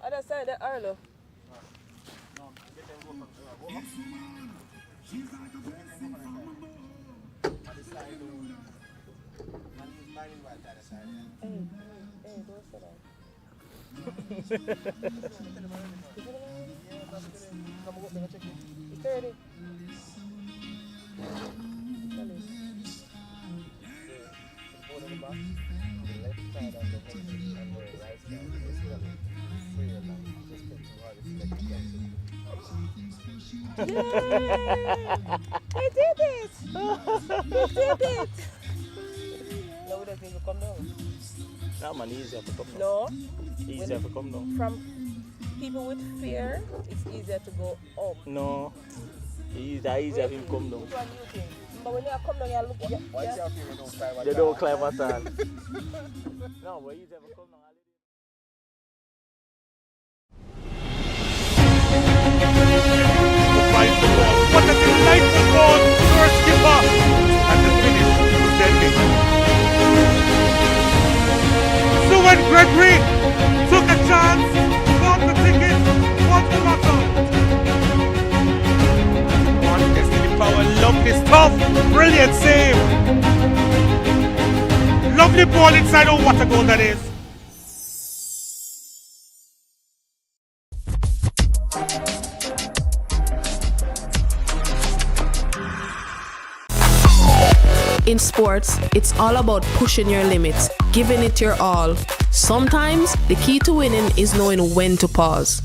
Other side, the Arlo. Yay! I did it! I did it! Now we don't need to come down. No, man, easier to come down. No. Easier to come down. From people with fear, it's easier to go up. No. It's easier if you come down. Which one do you think? But when you come down, you look. Why is your fear don't climb at They don't climb at all. No, but easier to come down. What a delightful ball! First skipper! And the finish was deadly. So when Gregory took a chance, bought the ticket, won the lotto. On Destiny Power, lovely stuff! Brilliant save! Lovely ball inside, oh what a goal that is! In sports, it's all about pushing your limits, giving it your all. Sometimes, the key to winning is knowing when to pause.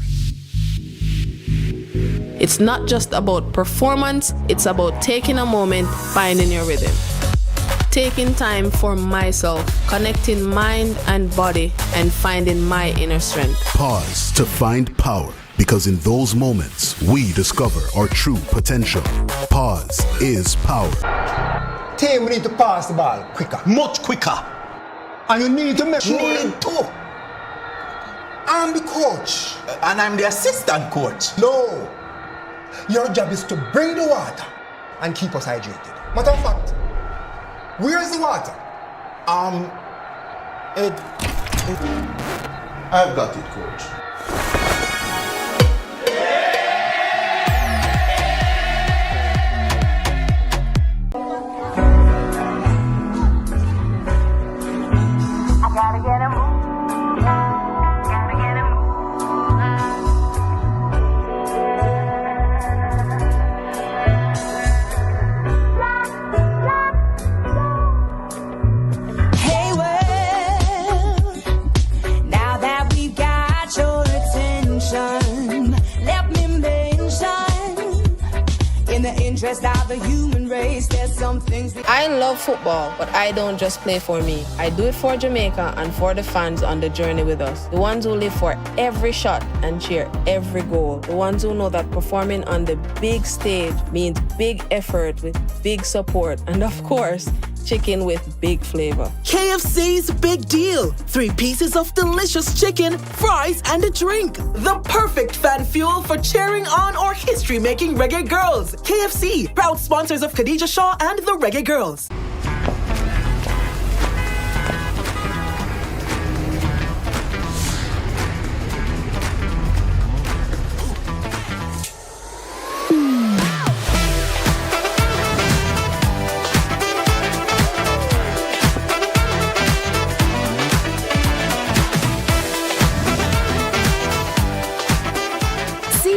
It's not just about performance, it's about taking a moment, finding your rhythm. Taking time for myself, connecting mind and body, and finding my inner strength. Pause to find power, because in those moments, we discover our true potential. Pause is power. Team, we need to pass the ball quicker. Much quicker. And you need to make sure. Need to. I'm the coach. And I'm the assistant coach. No. Your job is to bring the water and keep us hydrated. Matter of fact, where's the water? I've got it, coach. Of the human race, there's some things I love football, but I don't just play for me. I do it for Jamaica and for the fans on the journey with us. The ones who live for every shot and cheer every goal. The ones who know that performing on the big stage means big effort with big support. And of course, chicken with big flavor. KFC's Big Deal. 3 pieces of delicious chicken, fries, and a drink. The perfect fan fuel for cheering on or history-making reggae girls. KFC, proud sponsors of Khadija Shaw and the Reggae Girls.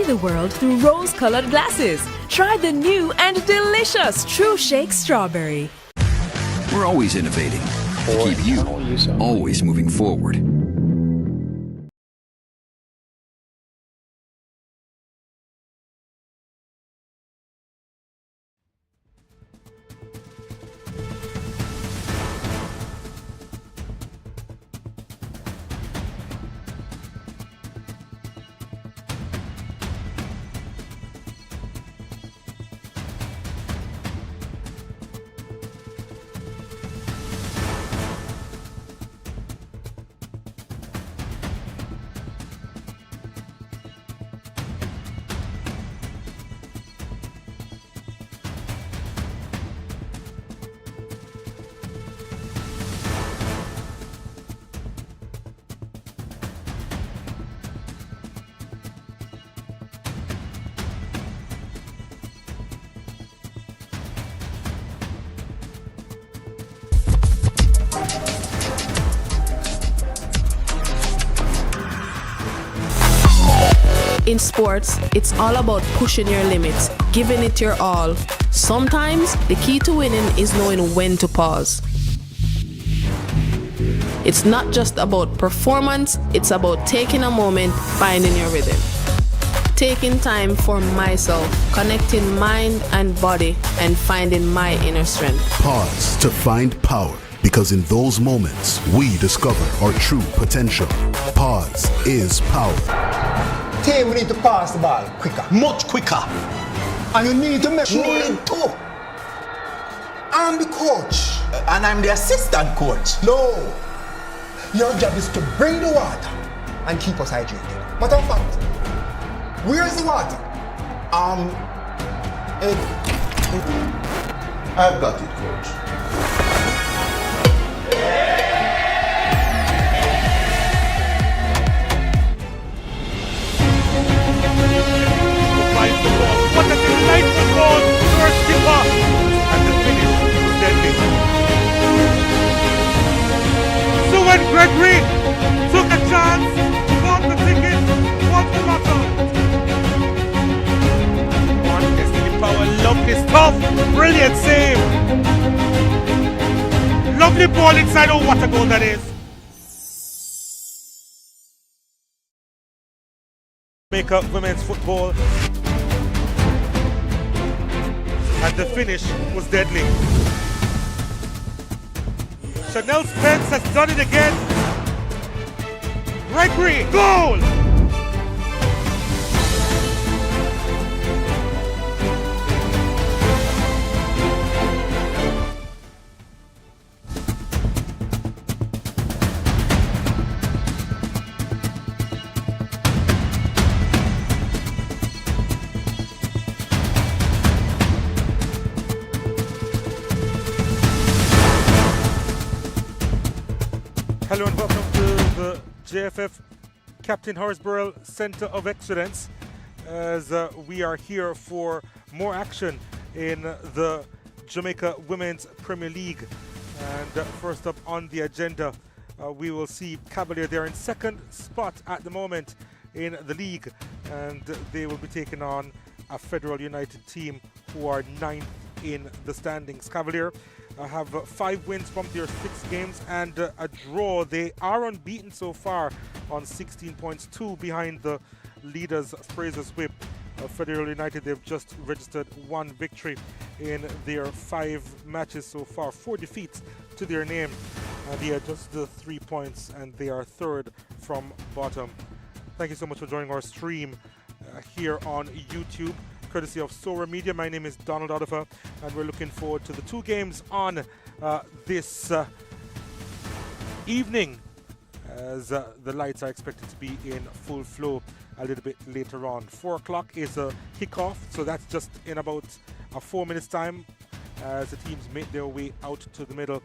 The world through rose-colored glasses. Try the new and delicious True Shake Strawberry. We're always innovating to keep you always moving forward. In sports, it's all about pushing your limits, giving it your all. Sometimes, the key to winning is knowing when to pause. It's not just about performance, it's about taking a moment, finding your rhythm. Taking time for myself, connecting mind and body, and finding my inner strength. Pause to find power, because in those moments, we discover our true potential. Pause is power. Team, we need to pass the ball quicker. Much quicker. And you need to make sure. Need to. I'm the coach. And I'm the assistant coach. No. Your job is to bring the water and keep us hydrated. Matter of fact, where's the water? I've got it, coach. What a delightful goal! First skipper! And the finish was deadly. So when Gregory took a chance, bought the ticket, won the lotto. On Destiny Power, lovely stuff! Brilliant save! Lovely ball inside, oh what a goal that is! Jamaica women's football. And the finish was deadly. Chanel Spence has done it again. Gregory, goal! Hello and welcome to the JFF Captain Horsburgh Centre of Excellence as we are here for more action in the Jamaica Women's Premier League. And first up on the agenda, we will see Cavalier. They're in second spot at the moment in the league, and they will be taking on a Federal United team who are ninth in the standings. Cavalier have 5 wins from their 6 games and a draw. They are unbeaten so far on 16 points, 2 behind the leaders Fraser's Whip. Federal United, they've just registered 1 victory in their 5 matches so far, 4 defeats to their name. They are just 3 points and they are 3rd from bottom. Thank you so much for joining our stream here on YouTube, courtesy of Sora Media. My name is Donald Oliver, and we're looking forward to the 2 games on this evening, as the lights are expected to be in full flow a little bit later on. 4 o'clock is a kickoff, so that's just in about 4 minutes time as the teams make their way out to the middle.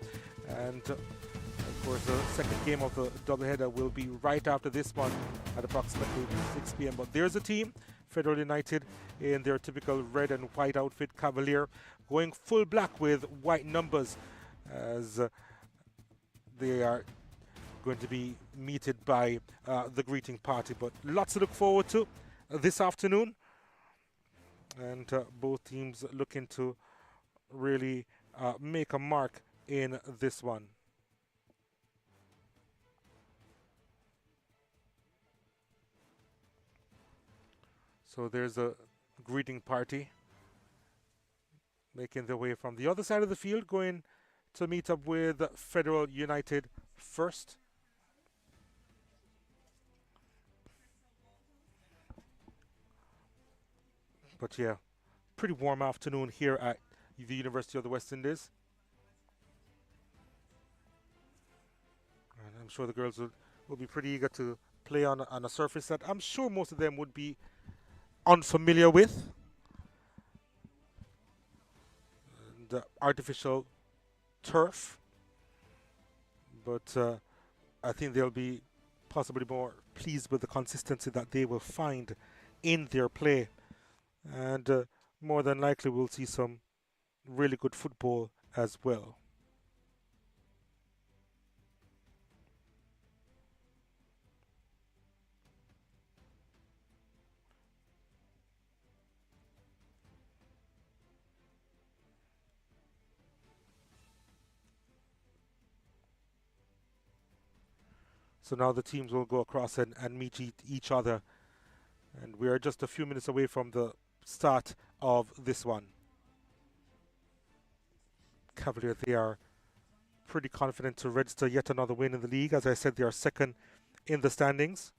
And of course, the second game of the doubleheader will be right after this one at approximately 6 p.m. But there's a team, Federal United, in their typical red and white outfit. Cavalier going full black with white numbers as they are going to be meted by the greeting party. But lots to look forward to this afternoon, and both teams looking to really make a mark in this one. So there's a greeting party making their way from the other side of the field, going to meet up with Federal United first. But yeah, pretty warm afternoon here at the University of the West Indies. And I'm sure the girls will be pretty eager to play on a surface that I'm sure most of them would be unfamiliar with. The artificial turf. But I think they'll be possibly more pleased with the consistency that they will find in their play. And more than likely we'll see some really good football as well. So now the teams will go across and meet each other. And we are just a few minutes away from the start of this one. Cavalier, they are pretty confident to register yet another win in the league. As I said, they are second in the standings.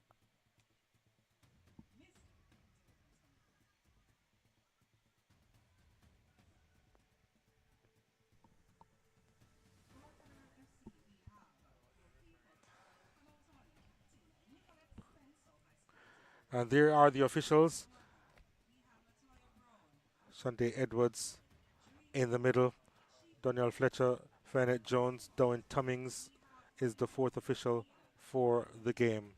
And there are the officials. Sunday Edwards in the middle. Daniel Fletcher, Fernet Jones, Dowen Tummings is the fourth official for the game.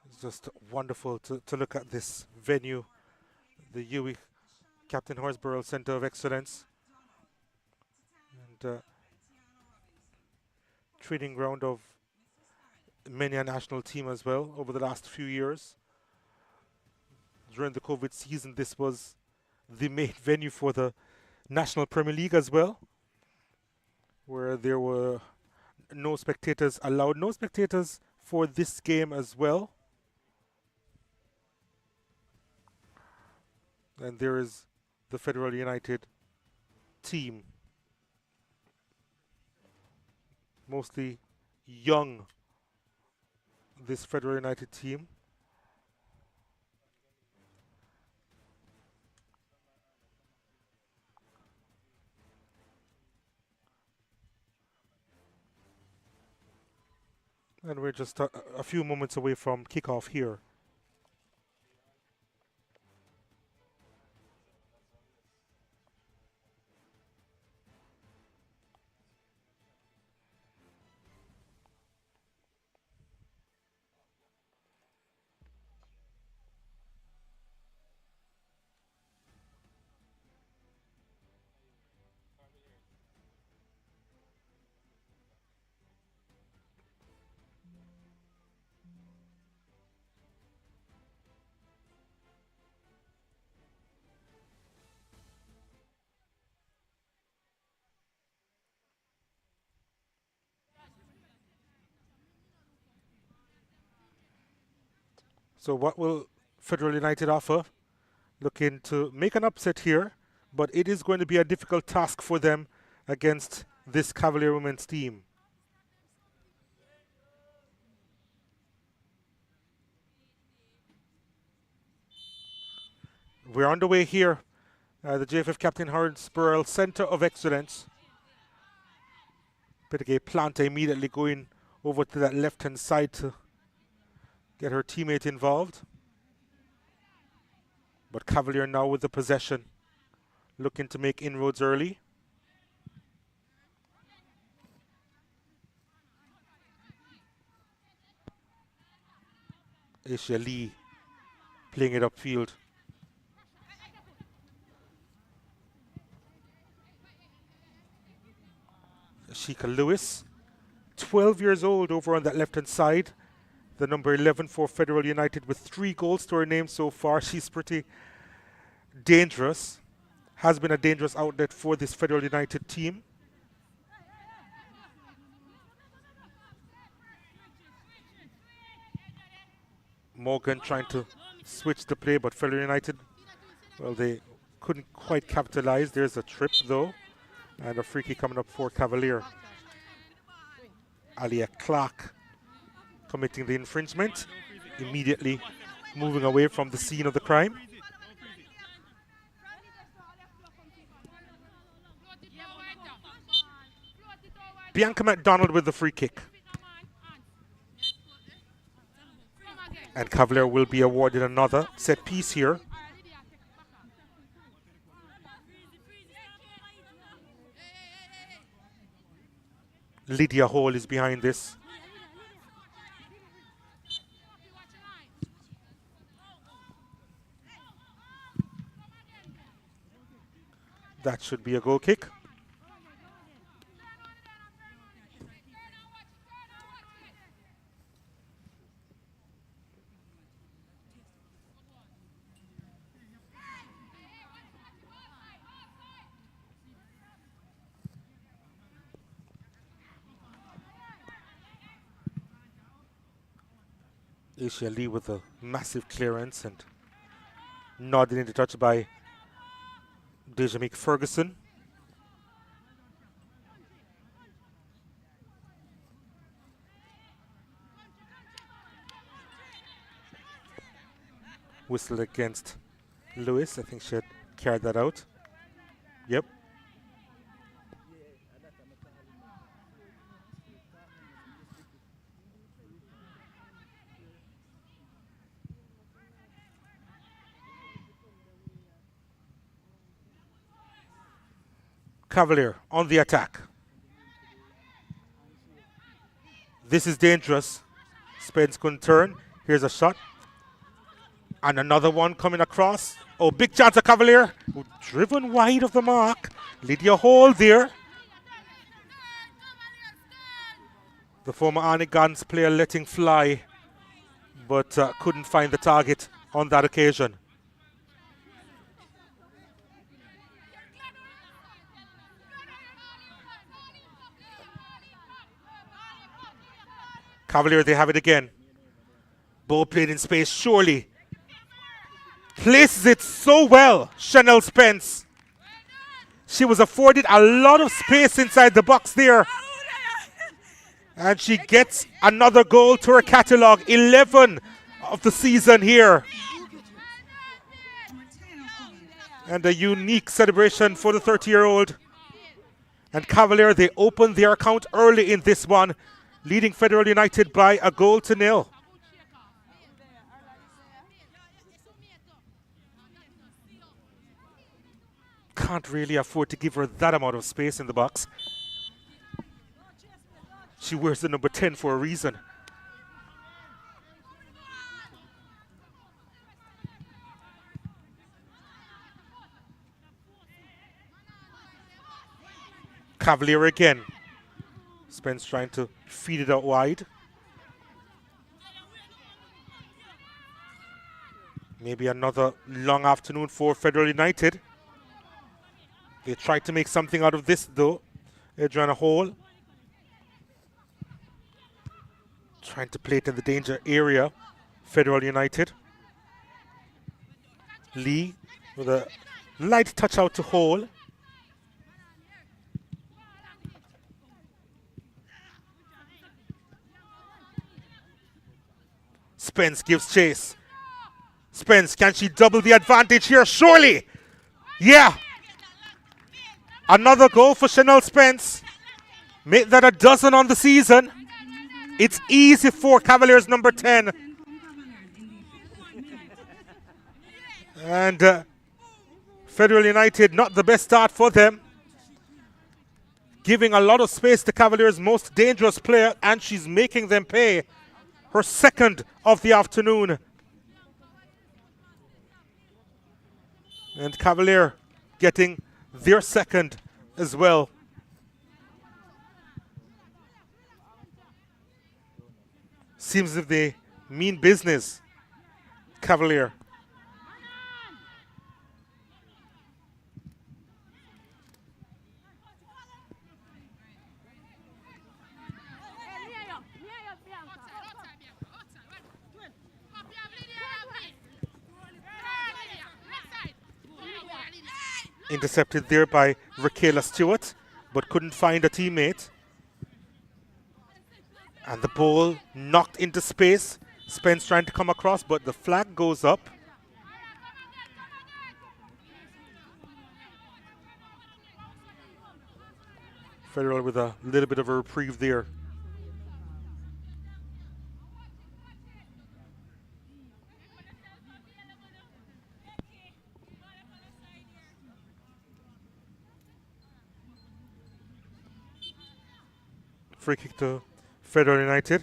It's just wonderful to look at this venue, the UWI Captain Horsburgh Center of Excellence, and training ground of many a national team as well over the last few years. During the COVID season, this was the main venue for the National Premier League as well, where there were no spectators allowed, no spectators for this game as well. And there is the Federal United team, mostly young, this Federal United team. And we're just a few moments away from kickoff here. So what will Federal United offer? Looking to make an upset here, but it is going to be a difficult task for them against this Cavalier women's team. We're on the way here. The JFF Captain Horsburgh Center of Excellence. Pettigay Planta immediately going over to that left-hand side to get her teammate involved. But Cavalier now with the possession, looking to make inroads early. Asia Lee playing it upfield. Sheikha Lewis, 12 years old over on that left-hand side. The number 11 for Federal United with 3 goals to her name so far. She's pretty dangerous. Has been a dangerous outlet for this Federal United team. Morgan trying to switch the play, but Federal United, well, they couldn't quite capitalize. There's a trip though, and a free kick coming up for Cavalier. Alia Clark committing the infringement, immediately moving away from the scene of the crime. Bianca McDonald with the free kick. And Cavalier will be awarded another set piece here. Lydia Hall is behind this. That should be a goal kick. Asia Lee with a massive clearance and nodded into touch by Dejamique Ferguson. Whistle against Lewis. I think she had carried that out. Yep. Cavalier on the attack. This is dangerous. Spence couldn't turn. Here's a shot. And another one coming across. Oh, big chance of Cavalier. Driven wide of the mark. Lydia Hall there. The former Arnie Guns player letting fly, but couldn't find the target on that occasion. Cavalier, they have it again. Ball played in space, surely. Places it so well, Chanel Spence. She was afforded a lot of space inside the box there. And she gets another goal to her catalogue, 11 of the season here. And a unique celebration for the 30-year-old. And Cavalier, they opened their account early in this one, leading Federal United by a goal to nil. Can't really afford to give her that amount of space in the box. She wears the number 10 for a reason. Cavalier again. Spence trying to feed it out wide. Maybe another long afternoon for Federal United. They tried to make something out of this though. Adriana Hall trying to play it in the danger area. Federal United. Lee with a light touch out to Hall. Spence gives chase. Spence, can she double the advantage here? Surely. Yeah. Another goal for Chanel Spence. Make that a dozen on the season. It's easy for Cavaliers number 10. And Federal United, not the best start for them. Giving a lot of space to Cavaliers' most dangerous player, and she's making them pay. Her second of the afternoon. And Cavalier getting their second as well. Seems as if they mean business. Cavalier. Intercepted there by Raquela Stewart, but couldn't find a teammate. And the ball knocked into space. Spence trying to come across, but the flag goes up. Federal with a little bit of a reprieve there. Free kick to Federal United.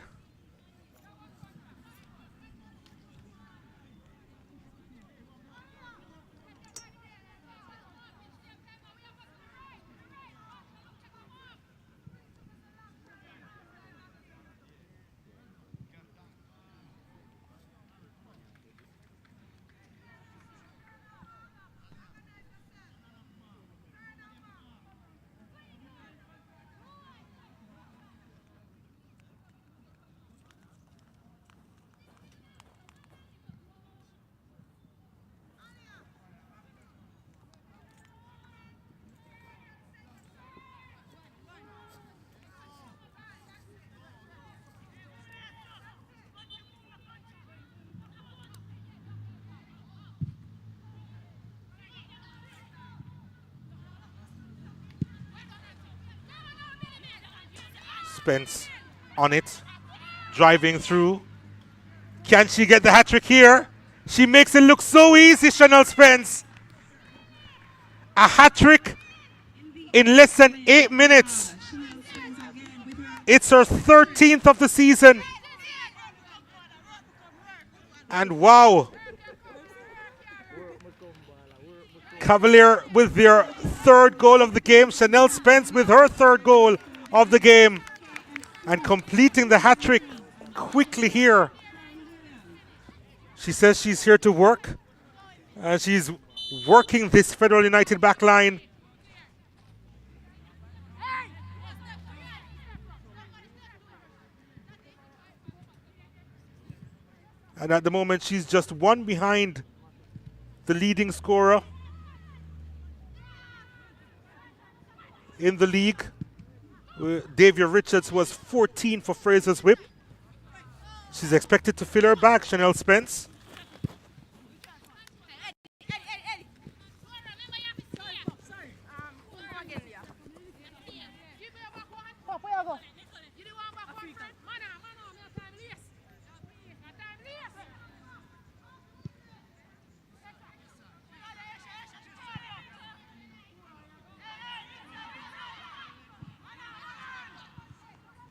Spence on it, driving through. Can she get the hat trick here? She makes it look so easy, Chanel Spence. A hat trick in less than 8 minutes. It's her 13th of the season. And wow, Cavalier with their third goal of the game. Chanel Spence with her third goal of the game. And completing the hat trick quickly here. She says she's here to work. She's working this Federal United back line. And at the moment, she's just one behind the leading scorer in the league. Davia Richards was 14 for Fraser's Whip. She's expected to fill her bag, Chanel Spence.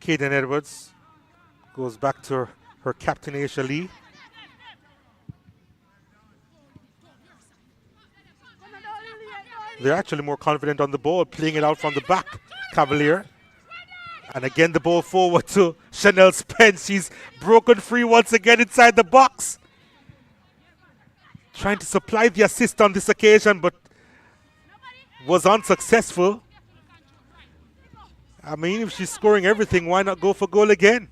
Kaden Edwards goes back to her captain, Aisha Lee. They're actually more confident on the ball, playing it out from the back, Cavalier. And again, the ball forward to Chanel Spence. She's broken free once again inside the box. Trying to supply the assist on this occasion, but was unsuccessful. I mean, if she's scoring everything, why not go for goal again?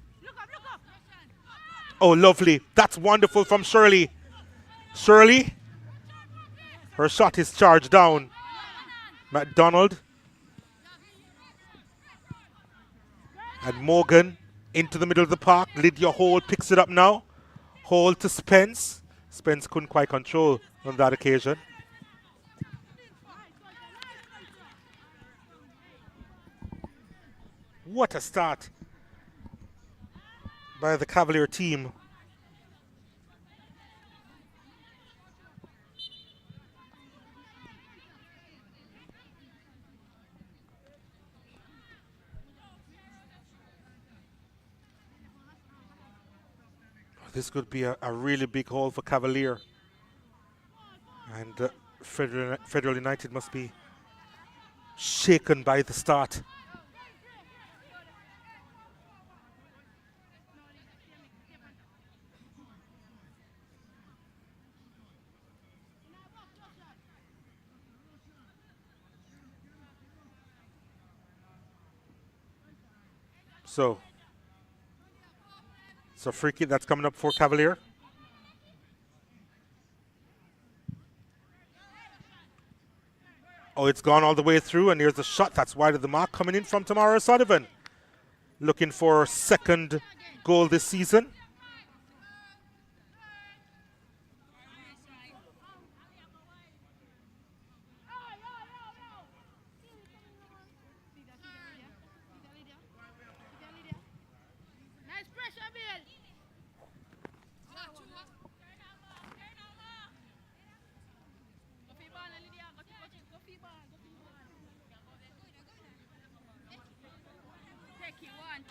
Oh, lovely. That's wonderful from Shirley. Shirley. Her shot is charged down. McDonald. And Morgan into the middle of the park. Lydia Hall picks it up now. Hall to Spence. Spence couldn't quite control on that occasion. What a start by the Cavalier team. This could be a really big haul for Cavalier. And Federal United must be shaken by the start. So, it's a free kick that's coming up for Cavalier. Oh, it's gone all the way through, and here's a shot that's wide of the mark coming in from Tamara Sullivan. Looking for her second goal this season.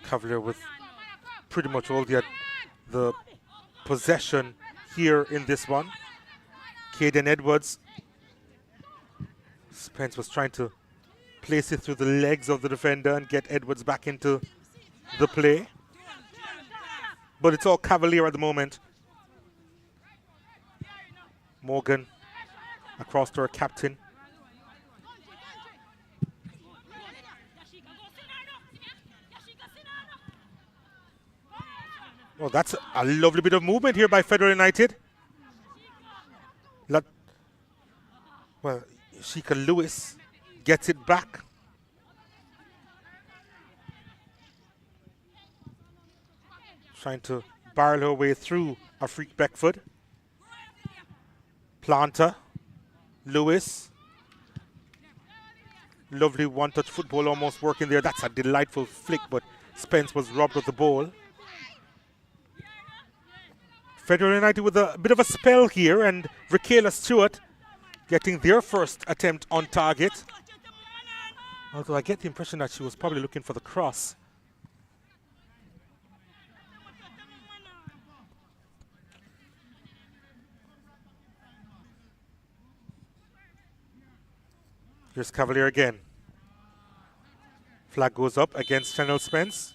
Cavalier with pretty much all the possession here in this one. Kaden Edwards. Spence was trying to place it through the legs of the defender and get Edwards back into the play. But it's all Cavalier at the moment. Morgan across to her captain. Oh, that's a lovely bit of movement here by Federal United. Well, Sheikha Lewis gets it back. Trying to barrel her way through Afrique Beckford. Planter. Lewis. Lovely one-touch football almost working there. That's a delightful flick, but Spence was robbed of the ball. Federal United with a bit of a spell here, and Rakela Stewart getting their first attempt on target. Although I get the impression that she was probably looking for the cross. Here's Cavalier again. Flag goes up against Chanel Spence.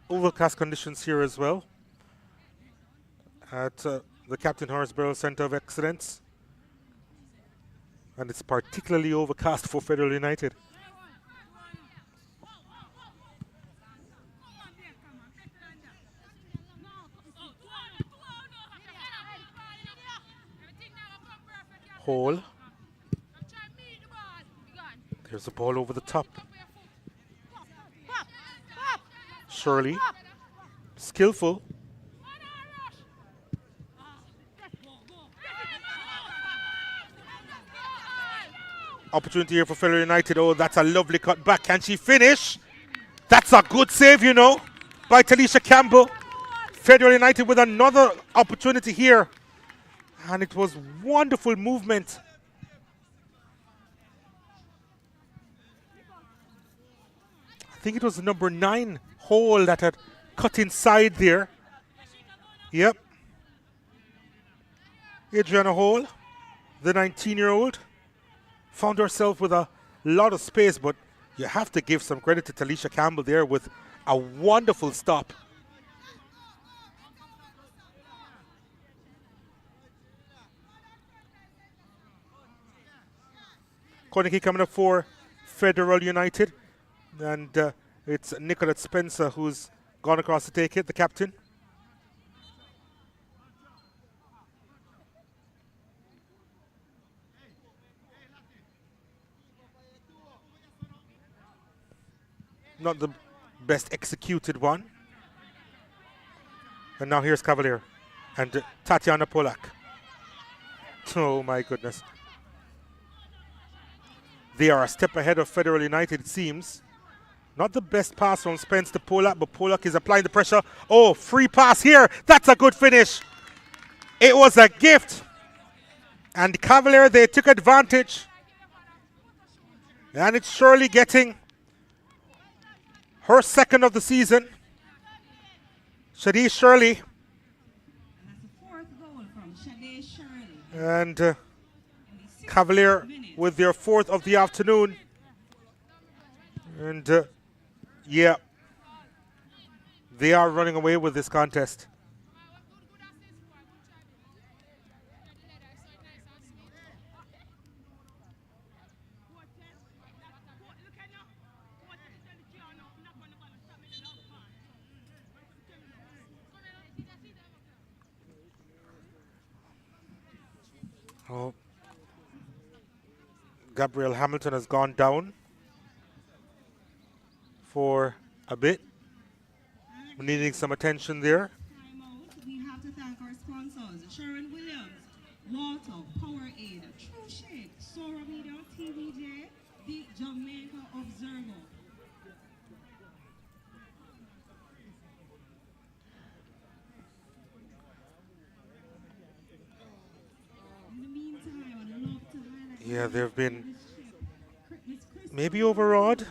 Overcast conditions here as well at the Captain Horsburgh Centre of Excellence, and it's particularly overcast for Federal United. Hall. There's the ball over the top. Shirley, skillful. Opportunity here for Federal United. Oh, that's a lovely cut back. Can she finish? That's a good save, you know, by Talisha Campbell. Federal United with another opportunity here. And it was wonderful movement. I think it was number 9, Hall, that had cut inside there. Yep. Adriana Hall, the 19-year-old, found herself with a lot of space, but you have to give some credit to Talisha Campbell there with a wonderful stop. Corner kick coming up for Federal United. And it's Nicolette Spencer who's gone across to take it, the captain. Not the best executed one. And now here's Cavalier and Tatiana Polak. Oh my goodness. They are a step ahead of Federal United, it seems. Not the best pass from Spence to Polak, but Polak is applying the pressure. Oh, free pass here. That's a good finish. It was a gift. And Cavalier, they took advantage. And it's Shirley getting her second of the season. Shade Shirley. And Cavalier with their 4th of the afternoon. And yeah, they are running away with this contest. Oh, Gabrielle Hamilton has gone down for a bit. We're needing some attention there. We have to thank our sponsors, Sharon Williams, Water, Powerade, True Shake, Sora Media, TVJ, the Jamaica Observer. In the meantime, I'd love to highlight. Yeah, they've been maybe overawed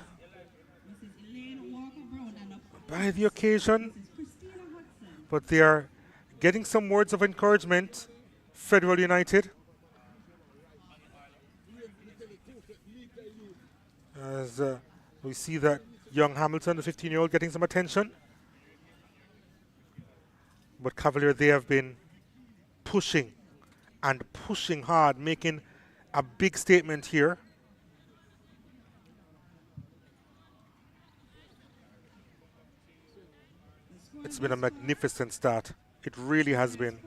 by the occasion, but they are getting some words of encouragement. Federal United, as we see that young Hamilton, the 15-year-old, getting some attention. But Cavalier, they have been pushing and pushing hard, making a big statement here. It's been a magnificent start. It really has been.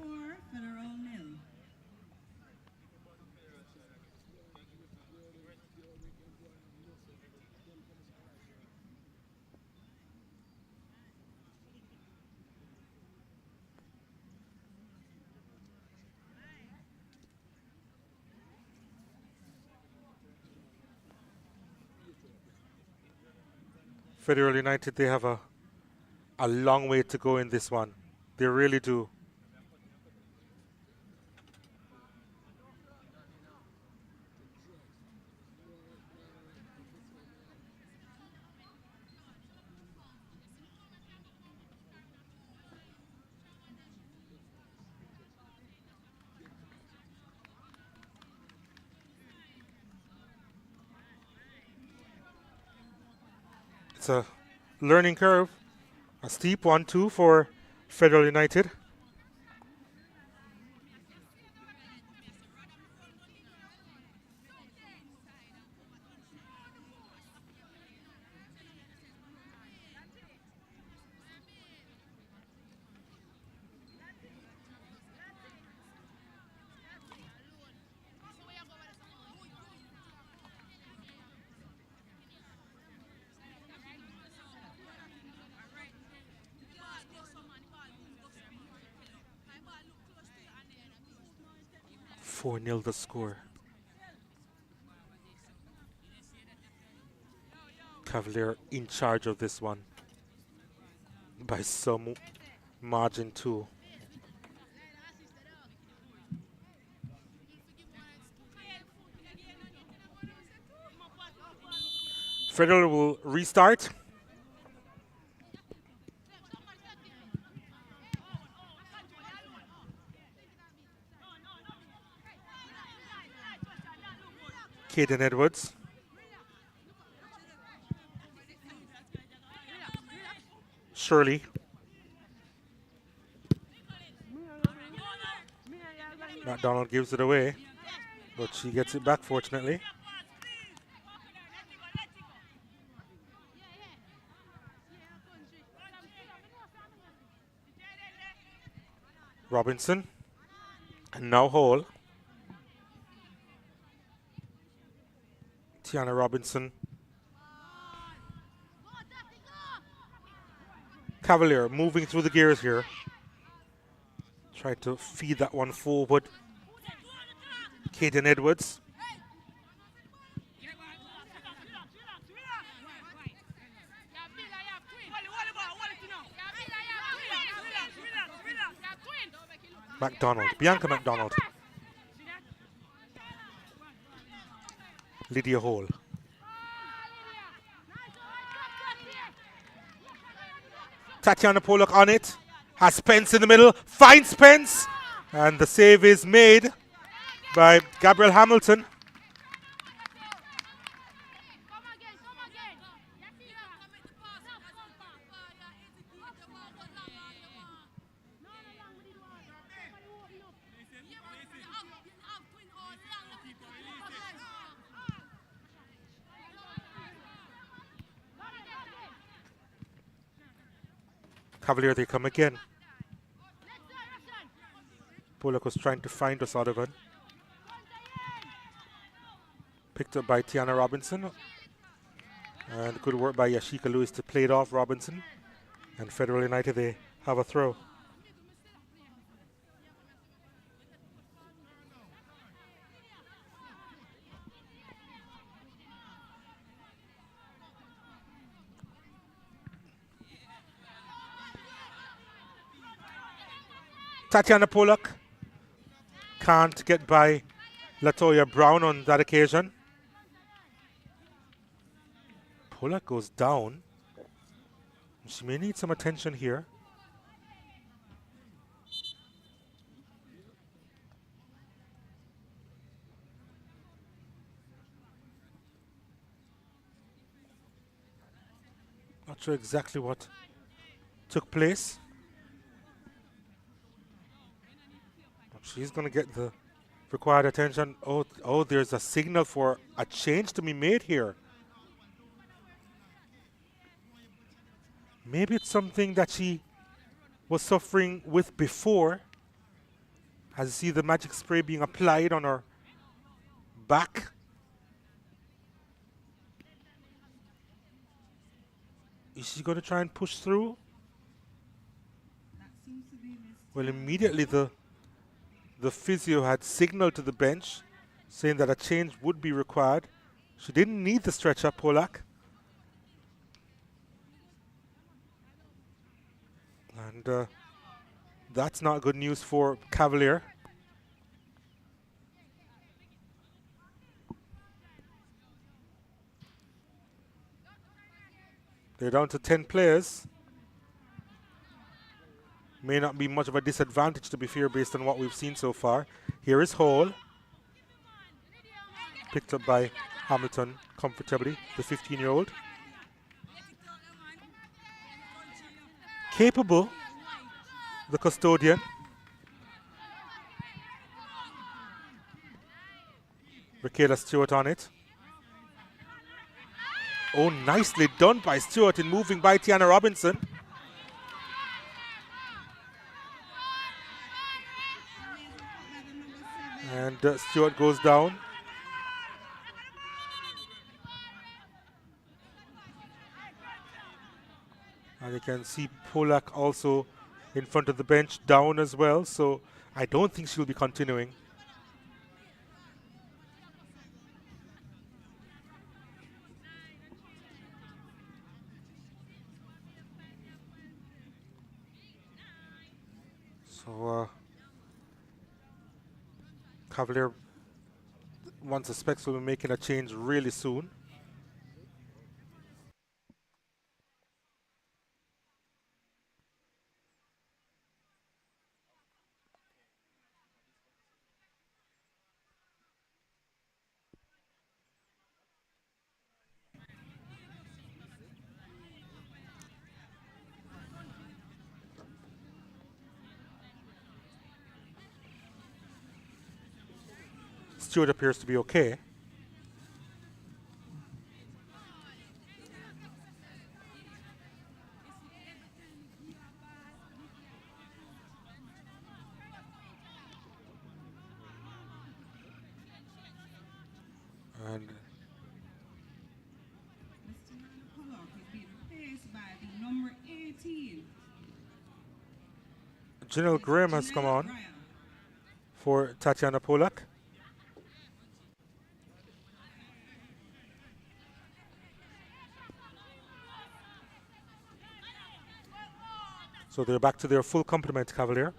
Federal United, they have a long way to go in this one. They really do. It's a learning curve, a steep one too for Federal United. Four 0 the score. Cavalier in charge of this one by some margin too. Federal will restart. Caden Edwards. Shirley. McDonald gives it away, but she gets it back fortunately. Robinson. And now Hall. Tiana Robinson. Cavalier moving through the gears here. Try to feed that one forward. Caden Edwards. McDonald, Bianca McDonald. Lydia Hall. Tatiana Pollock on it. Has Spence in the middle. Finds Spence. And the save is made by Gabrielle Hamilton. Cavalier, they come again. Pollock was trying to find O'Sullivan. Picked up by Tiana Robinson. And good work by Yashika Lewis to play it off Robinson. And Federal United, they have a throw. Tatiana Pollock can't get by Latoya Brown on that occasion. Pollock goes down. She may need some attention here. Not sure exactly what took place. She's going to get the required attention. Oh, there's a signal for a change to be made here. Maybe it's something that she was suffering with before. As you see the magic spray being applied on her back. Is she going to try and push through? Well, immediately the physio had signaled to the bench saying that a change would be required. She didn't need the stretcher, Polak. And that's not good news for Cavalier. They're down to 10 players. May not be much of a disadvantage, to be fair, based on what we've seen so far. Here is Hall. Picked up by Hamilton comfortably, the 15-year-old. Capable, the custodian. Michaela Stewart on it. Oh, nicely done by Stewart in moving by Tiana Robinson. And Stewart goes down. And you can see Polak also in front of the bench, down as well. So I don't think she'll be continuing. So Cavalier, one suspects, will be making a change really soon. Stewart appears to be okay. And Janelle Graham has come on for Tatiana Polak. So they're back to their full complement, Cavalier.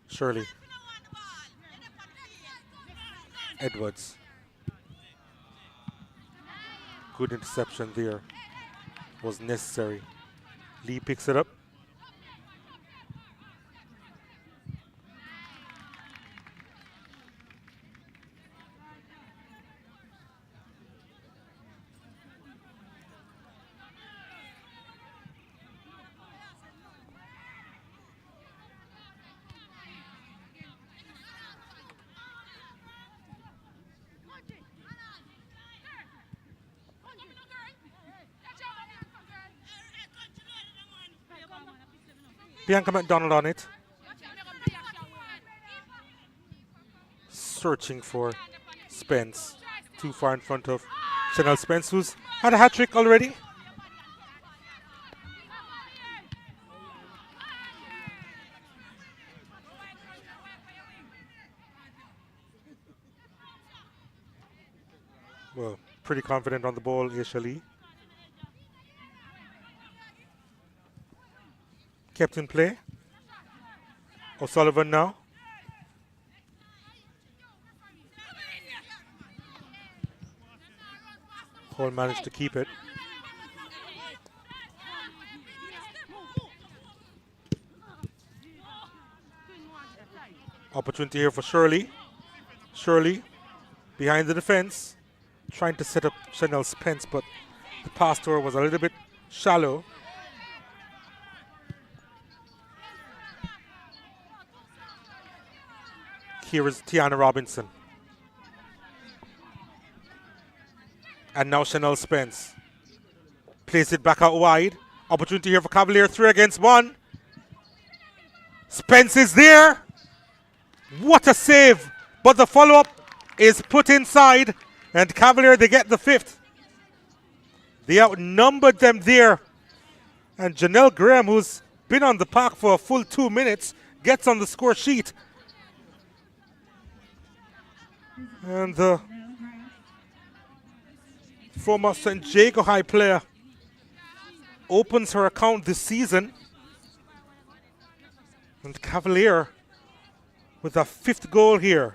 Shirley. Edwards. Good interception there. Was necessary. Lee picks it up. Bianca McDonald on it. Searching for Spence. Too far in front of Chanel Spence, who's had a hat trick already. Well, pretty confident on the ball, Aisha Lee. Kept in play. O'Sullivan now. Hall managed to keep it. Opportunity here for Shirley. Shirley behind the defense, trying to set up Chanel Spence, but the pass to her was a little bit shallow. Here is Tiana Robinson. And now Chanel Spence. Plays it back out wide. Opportunity here for Cavalier, 3 against 1. Spence is there. What a save. But the follow-up is put inside. And Cavalier, they get the 5th. They outnumbered them there. And Janelle Graham, who's been on the park for a full 2 minutes, gets on the score sheet. And the former St. Jago High player opens her account this season. And Cavalier with a 5th goal here.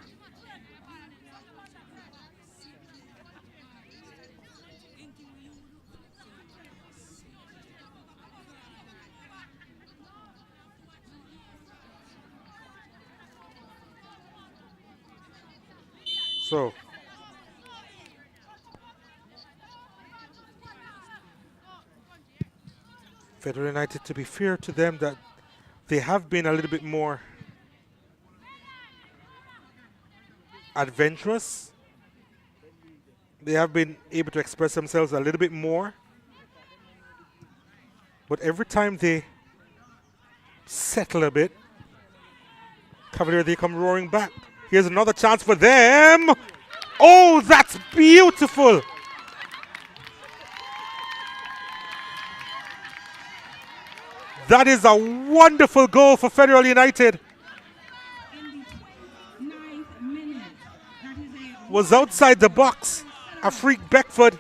So, Federal United, to be fair to them, that they have been a little bit more adventurous. They have been able to express themselves a little bit more. But every time they settle a bit, Cavalier, they come roaring back. Here's another chance for them. Oh, that's beautiful. That is a wonderful goal for Federal United. In the 29th minute, that is Was outside the box. A freak Beckford.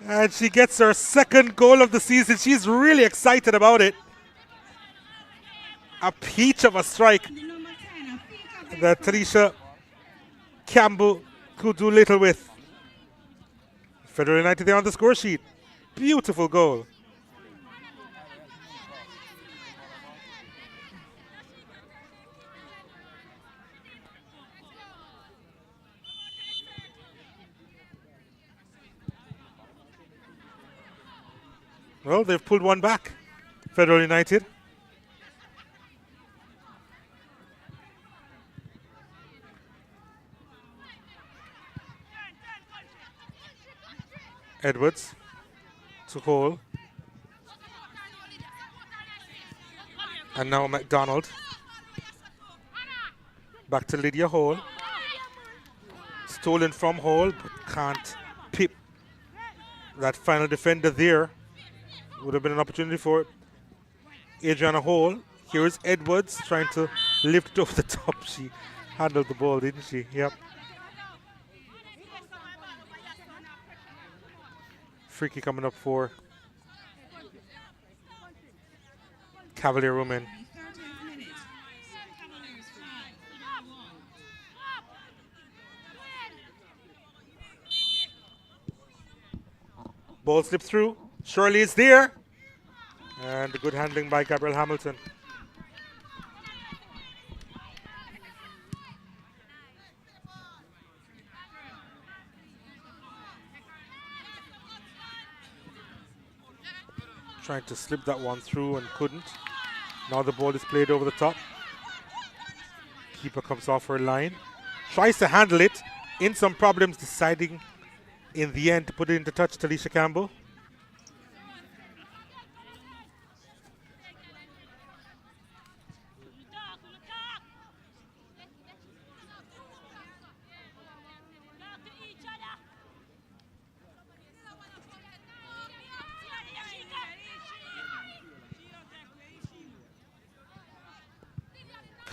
And she gets her 2nd goal of the season. She's really excited about it. A peach of a strike that Tanisha Campbell could do little with. Federal United there on the score sheet. Beautiful goal. Well, they've pulled one back, Federal United. Edwards to Hall. And now McDonald. Back to Lydia Hall. Stolen from Hall, but can't pip that final defender there. Would have been an opportunity for Adriana Hall. Here's Edwards trying to lift it over the top. She handled the ball, didn't she? Yep. Freaky coming up for Cavalier women. Ball slipped through. Shirley is there. And good handling by Gabriel Hamilton. Trying to slip that one through and couldn't. Now the ball is played over the top. Keeper comes off her line. Tries to handle it. In some problems, deciding in the end to put it into touch to Alicia Campbell.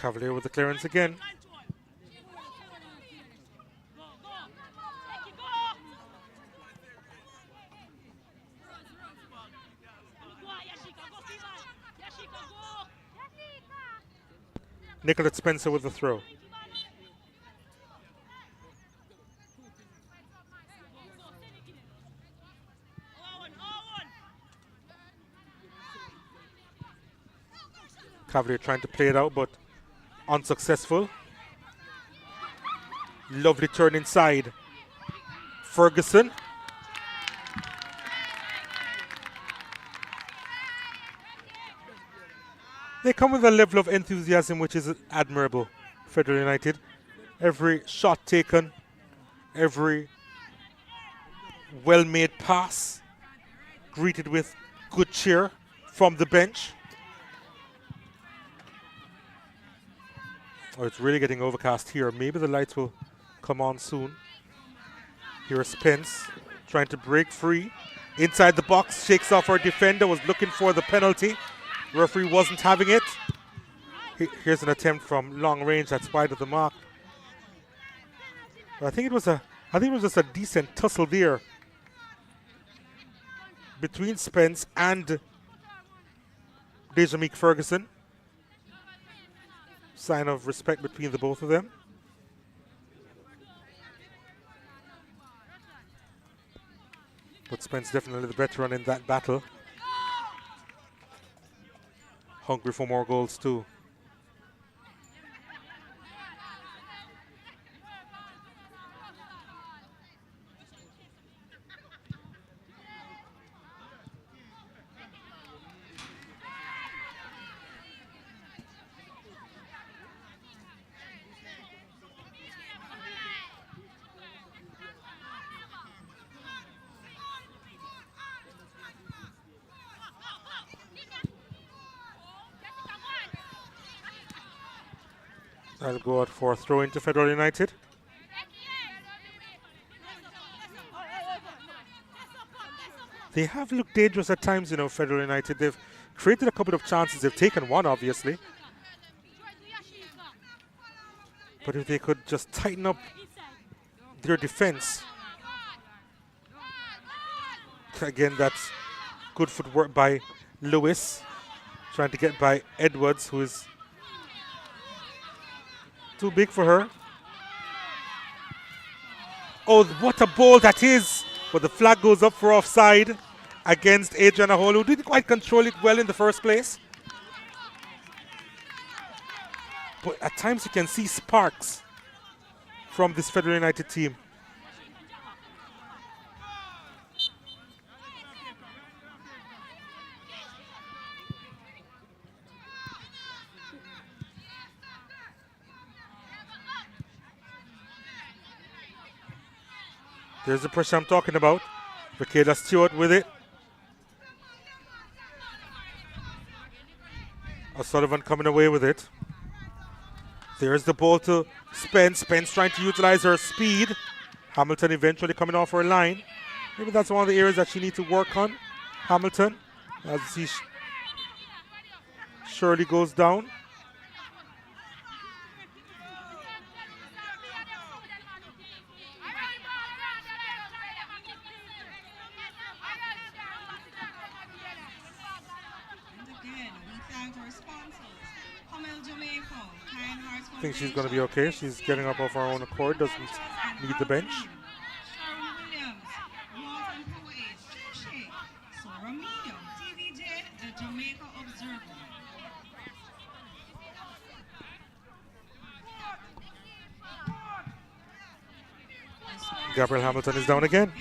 Cavalier with the clearance again. Nicolette Spencer with the throw. Cavalier trying to play it out, but unsuccessful. Lovely turn inside. Ferguson. They come with a level of enthusiasm which is admirable, Federal United. Every shot taken, every well-made pass, greeted with good cheer from the bench. Oh, it's really getting overcast here. Maybe the lights will come on soon. Here's Spence trying to break free. Inside the box, shakes off our defender, was looking for the penalty. Referee wasn't having it. Here's an attempt from long range that's wide of the mark. I think it was just a decent tussle there between Spence and Dejamique Ferguson. Sign of respect between the both of them. But Spence definitely the veteran in that battle. Hungry for more goals too. I'll go out for a throw into Federal United. They have looked dangerous at times, you know, Federal United. They've created a couple of chances. They've taken one, obviously. But if they could just tighten up their defense. Again, that's good footwork by Lewis. Trying to get by Edwards, who is too big for her. Oh, what a ball that is! But the flag goes up for offside against Adriana Hall, who didn't quite control it well in the first place. But at times you can see sparks from this Federal United team. There's the pressure I'm talking about. Michaela Stewart with it. O'Sullivan coming away with it. There's the ball to Spence. Spence trying to utilize her speed. Hamilton eventually coming off her line. Maybe that's one of the areas that she needs to work on. Hamilton, as she Shirley goes down. I think she's going to be okay. She's getting up off her own accord, doesn't need the bench. Gabriel Hamilton is down again.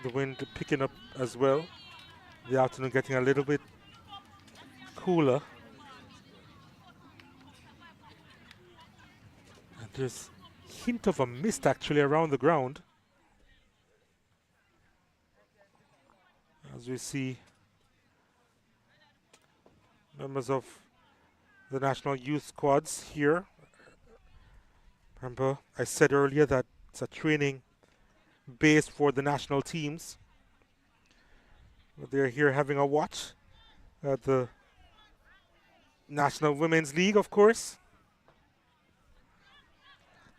The wind picking up as well. The afternoon getting a little bit cooler. And there's a hint of a mist actually around the ground. As we see members of the national youth squads here. Remember, I said earlier that it's a training base for the national teams. They're here having a watch at the National Women's League, of course.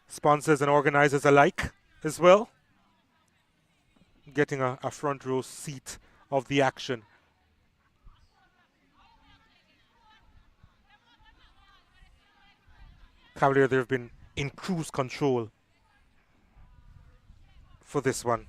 Sponsors and organizers alike as well. Getting a front row seat of the action. Cavalier, they've been in cruise control for this one.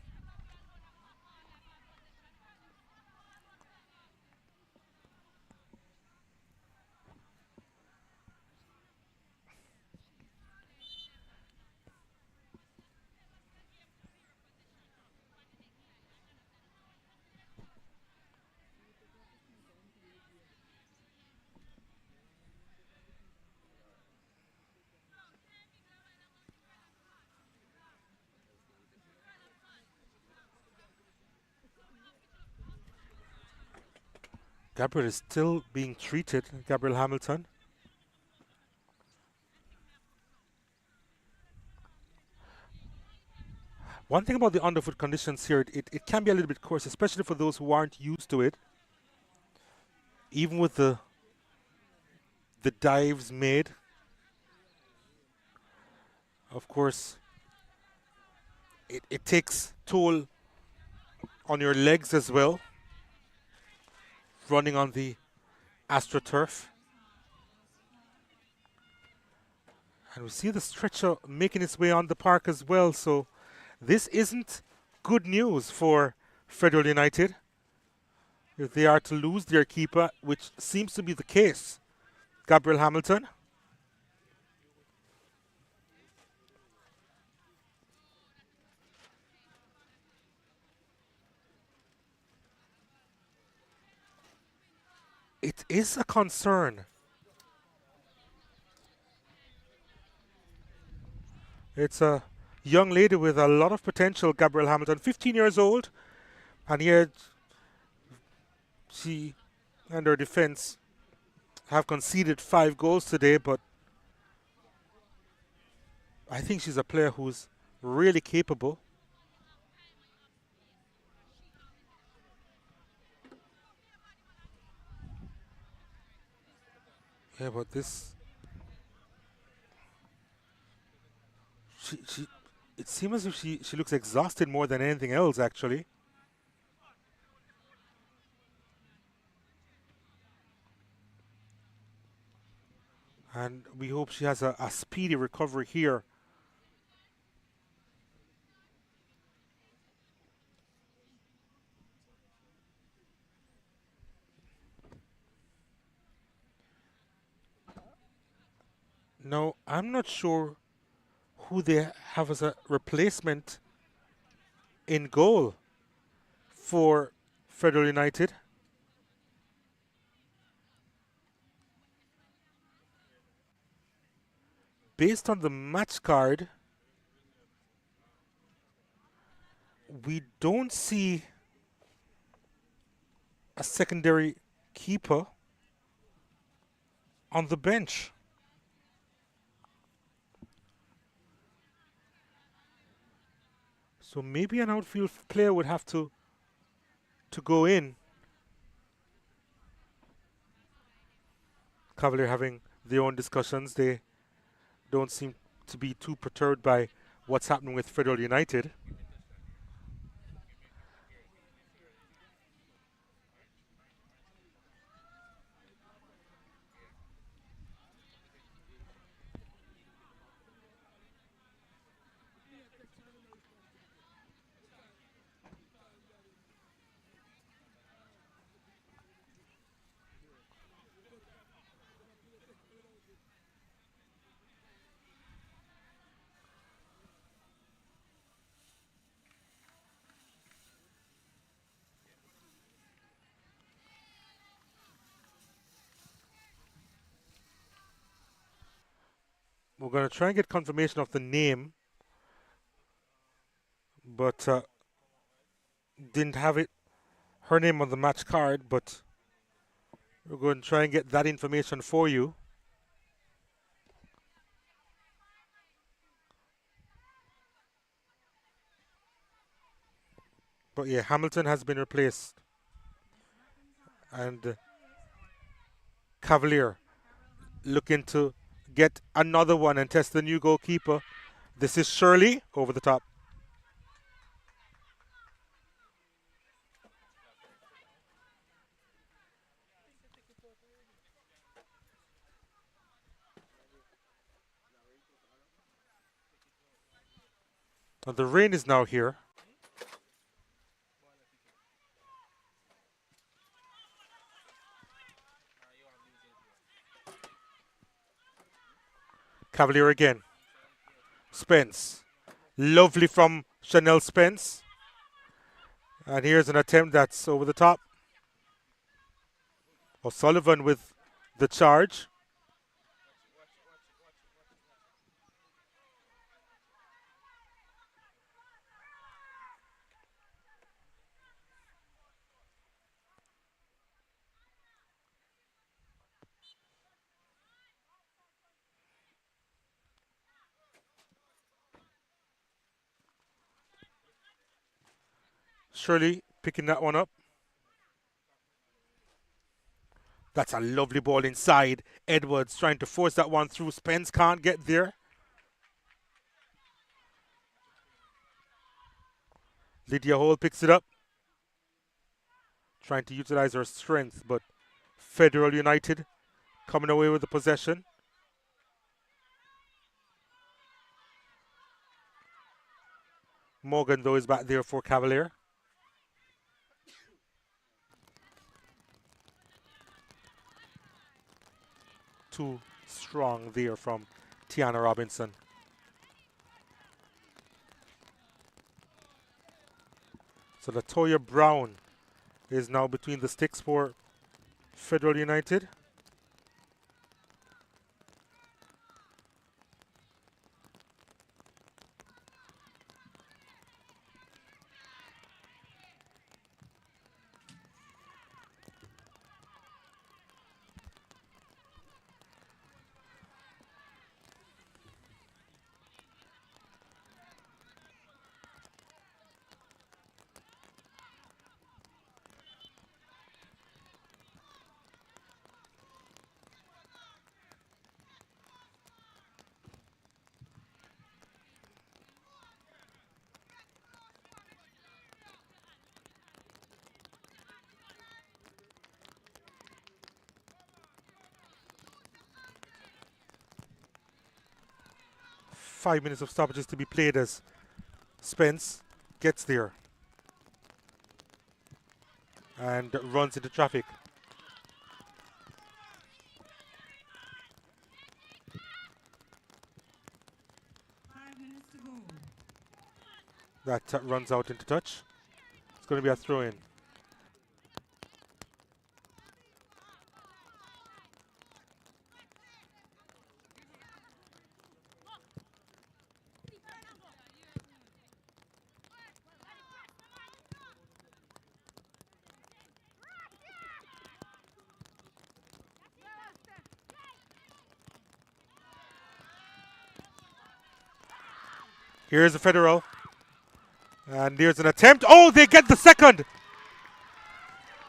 Gabriel is still being treated, Gabriel Hamilton. One thing about the underfoot conditions here, it can be a little bit coarse, especially for those who aren't used to it. Even with the dives made. Of course, it takes toll on your legs as well, running on the AstroTurf. And we see the stretcher making its way on the park as well, so this isn't good news for Federal United. If they are to lose their keeper, which seems to be the case, Gabriel Hamilton. It is a concern. It's a young lady with a lot of potential, Gabriel Hamilton, 15 years old, and yet she and her defense have conceded 5 goals today, but I think she's a player who's really capable. Yeah, but this... It seems as if she looks exhausted more than anything else, actually. And we hope she has a speedy recovery here. No, I'm not sure who they have as a replacement in goal for Federal United. Based on the match card, we don't see a secondary keeper on the bench. So maybe an outfield player would have to go in. Cavalier having their own discussions. They don't seem to be too perturbed by what's happening with Federal United. We're going to try and get confirmation of the name, but didn't have her name on the match card, but we're going to try and get that information for you. But yeah, Hamilton has been replaced. And Cavalier looking to get another one and test the new goalkeeper. This is Shirley over the top. And the rain is now here. Cavalier again. Spence. Lovely from Chanel Spence. And here's an attempt that's over the top. O'Sullivan with the charge. Shirley picking that one up. That's a lovely ball inside. Edwards trying to force that one through. Spence can't get there. Lydia Hall picks it up. Trying to utilize her strength, but Federal United coming away with the possession. Morgan, though, is back there for Cavalier. Too strong there from Tiana Robinson. So Latoya Brown is now between the sticks for Federal United. Five minutes of stoppages to be played as Spence gets there and runs into traffic. That runs out into touch. It's going to be a throw-in. Here's the Federal. And there's an attempt. Oh, they get the second.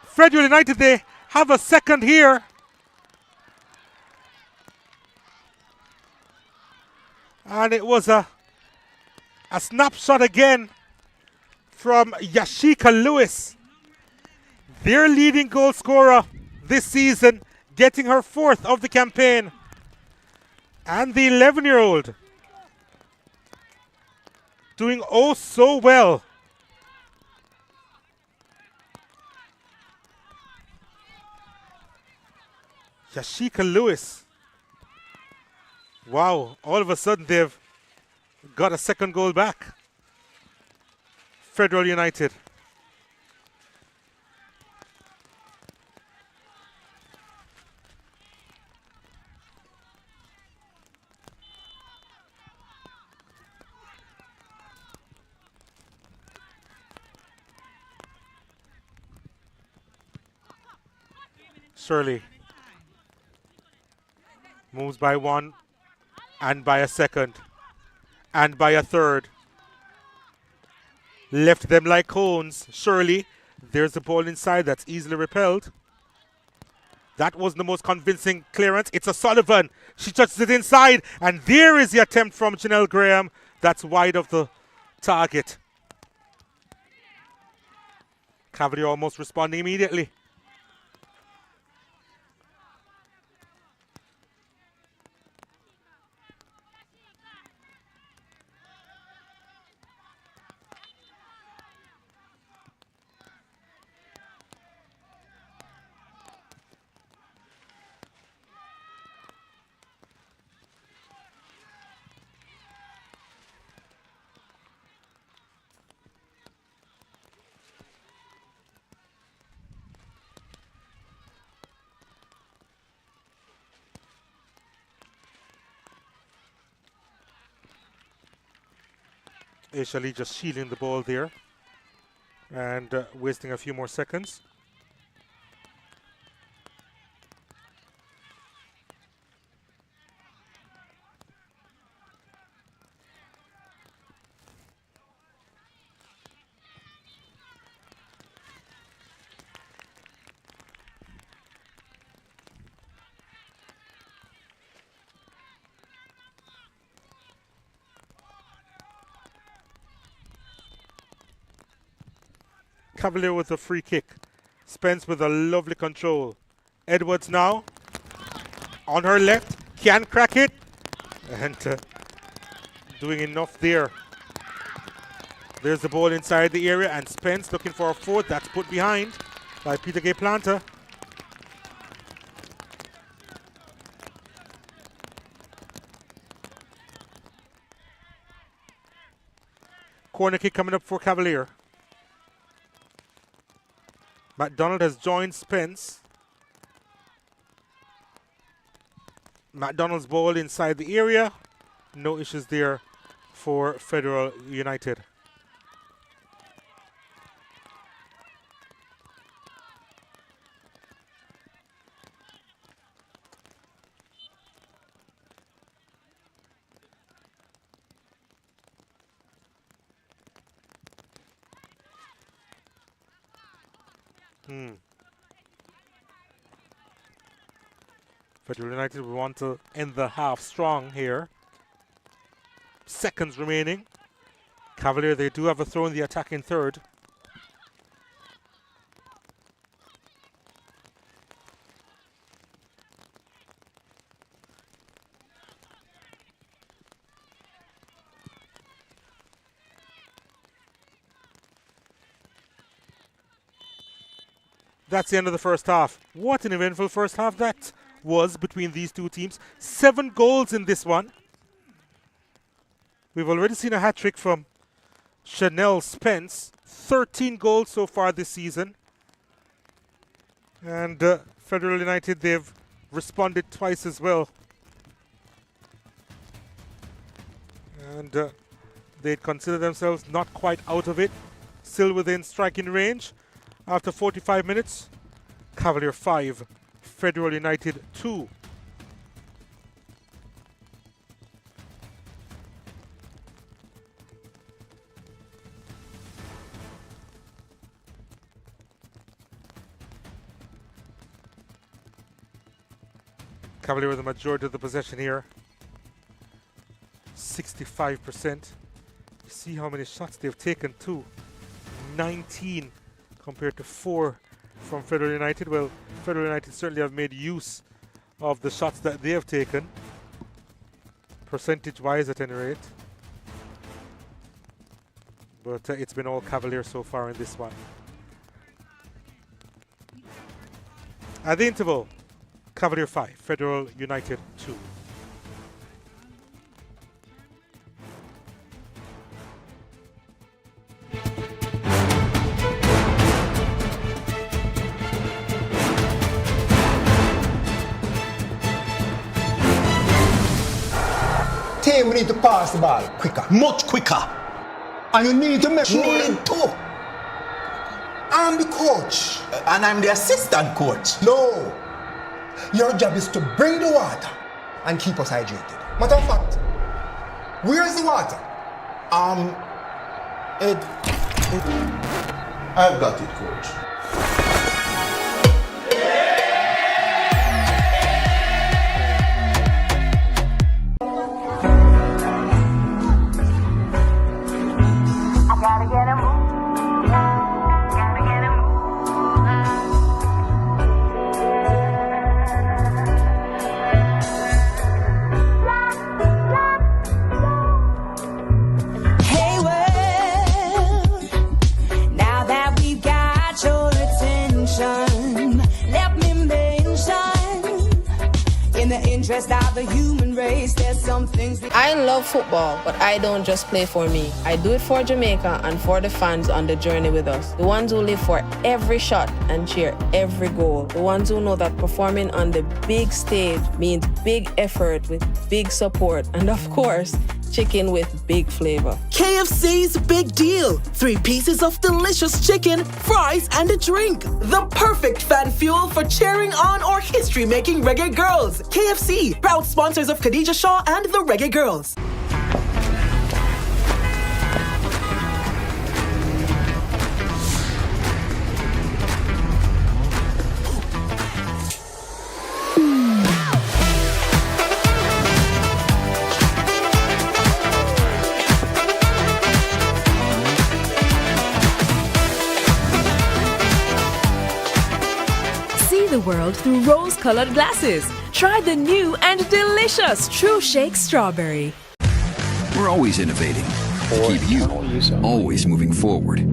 Federal United, they have a second here. And it was a snapshot again from Yashika Lewis, their leading goal scorer this season, getting her fourth of the campaign. And the 11-year-old doing oh so well. Yashika Lewis. Wow, all of a sudden they've got a second goal back. Federal United. Shirley moves by one and by a second and by a third. Left them like cones. Shirley, there's the ball inside that's easily repelled. That was the most convincing clearance. It's a Sullivan. She touches it inside, and there is the attempt from Janelle Graham. That's wide of the target. Cavalier almost responding immediately. Aisha just shielding the ball there and wasting a few more seconds. Cavalier with a free kick. Spence with a lovely control. Edwards now on her left, can crack it, and doing enough there. There's the ball inside the area, and Spence looking for a fourth. That's put behind by Peter Gay Planta. Corner kick coming up for Cavalier. McDonald has joined Spence. McDonald's ball inside the area. No issues there for Federal United. Federal United will want to end the half strong here. Seconds remaining. Cavalier, they do have a throw in the attacking third. That's the end of the first half. What an eventful first half that was between these two teams. 7 goals in this one. We've already seen a hat-trick from Chanel Spence. 13 goals so far this season. And Federal United, they've responded twice as well. And they'd consider themselves not quite out of it. Still within striking range. After 45 minutes, Cavalier 5, Federal United 2. Cavalier with the majority of the possession here. 65%. You see how many shots they've taken too. 19 compared to 4 from Federal United. Well, Federal United certainly have made use of the shots that they have taken, percentage-wise at any rate. But it's been all Cavalier so far in this one. At the interval, Cavalier 5, Federal United 2. Team, we need to pass the ball quicker. Much quicker. And you need to make sure. Need to. I'm the coach. And I'm the assistant coach. No. Your job is to bring the water and keep us hydrated. Matter of fact, where's the water? I've got it, coach. I love football, but I don't just play for me. I do it for Jamaica and for the fans on the journey with us. The ones who live for every shot and cheer every goal. The ones who know that performing on the big stage means big effort with big support. And of course, chicken with big flavor. KFC's Big Deal. 3 pieces of delicious chicken, fries, and a drink. The perfect fan fuel for cheering on or history-making reggae girls. KFC, proud sponsors of Khadija Shaw and the Reggae Girls. the world through rose-colored glasses. Try the new and delicious True Shake Strawberry. We're always innovating to keep you always moving forward.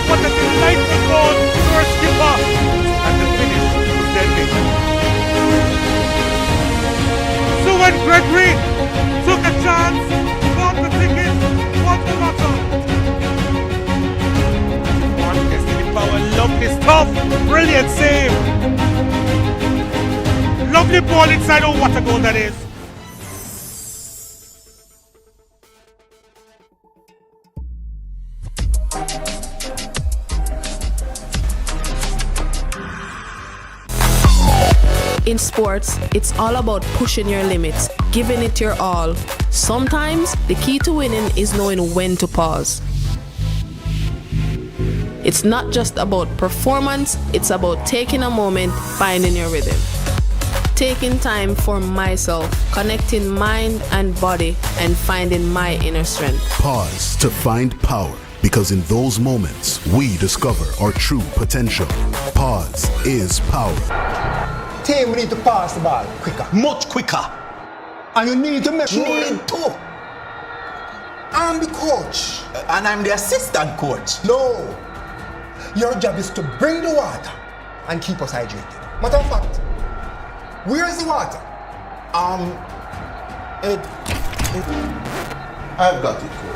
What a delightful goal! First skipper! And the finish was deadly. So when Gregory took a chance, bought the ticket, won the lotto. Destiny Power, lovely stuff! Brilliant save! Lovely ball inside. Oh, what a goal that is! In sports, it's all about pushing your limits, giving it your all. Sometimes, the key to winning is knowing when to pause. It's not just about performance, it's about taking a moment, finding your rhythm. Taking time for myself, connecting mind and body, and finding my inner strength. Pause to find power, because in those moments, we discover our true potential. Pause is power. Team, we need to pass the ball quicker. Much quicker. And you need to make sure. Need to. I'm the coach. And I'm the assistant coach. No. Your job is to bring the water and keep us hydrated. Matter of fact, where's the water? I've got it, coach.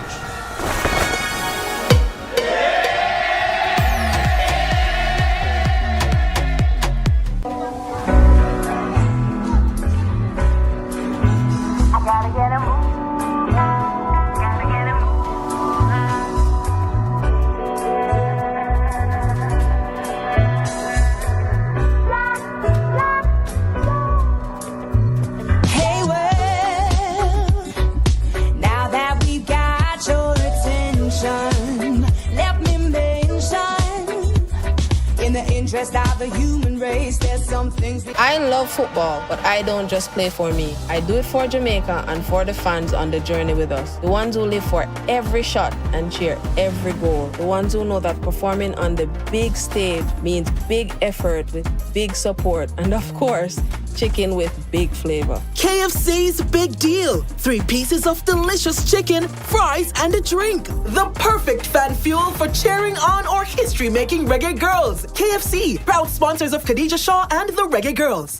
I love football, but I don't just play for me. I do it for Jamaica and for the fans on the journey with us. The ones who live for every shot and cheer every goal. The ones who know that performing on the big stage means big effort with big support. And of course, chicken with big flavor. KFC's Big Deal. 3 pieces of delicious chicken, fries, and a drink. The perfect fan fuel for cheering on or history-making reggae girls. KFC, proud sponsors of Khadija Shaw and the Reggae Girls.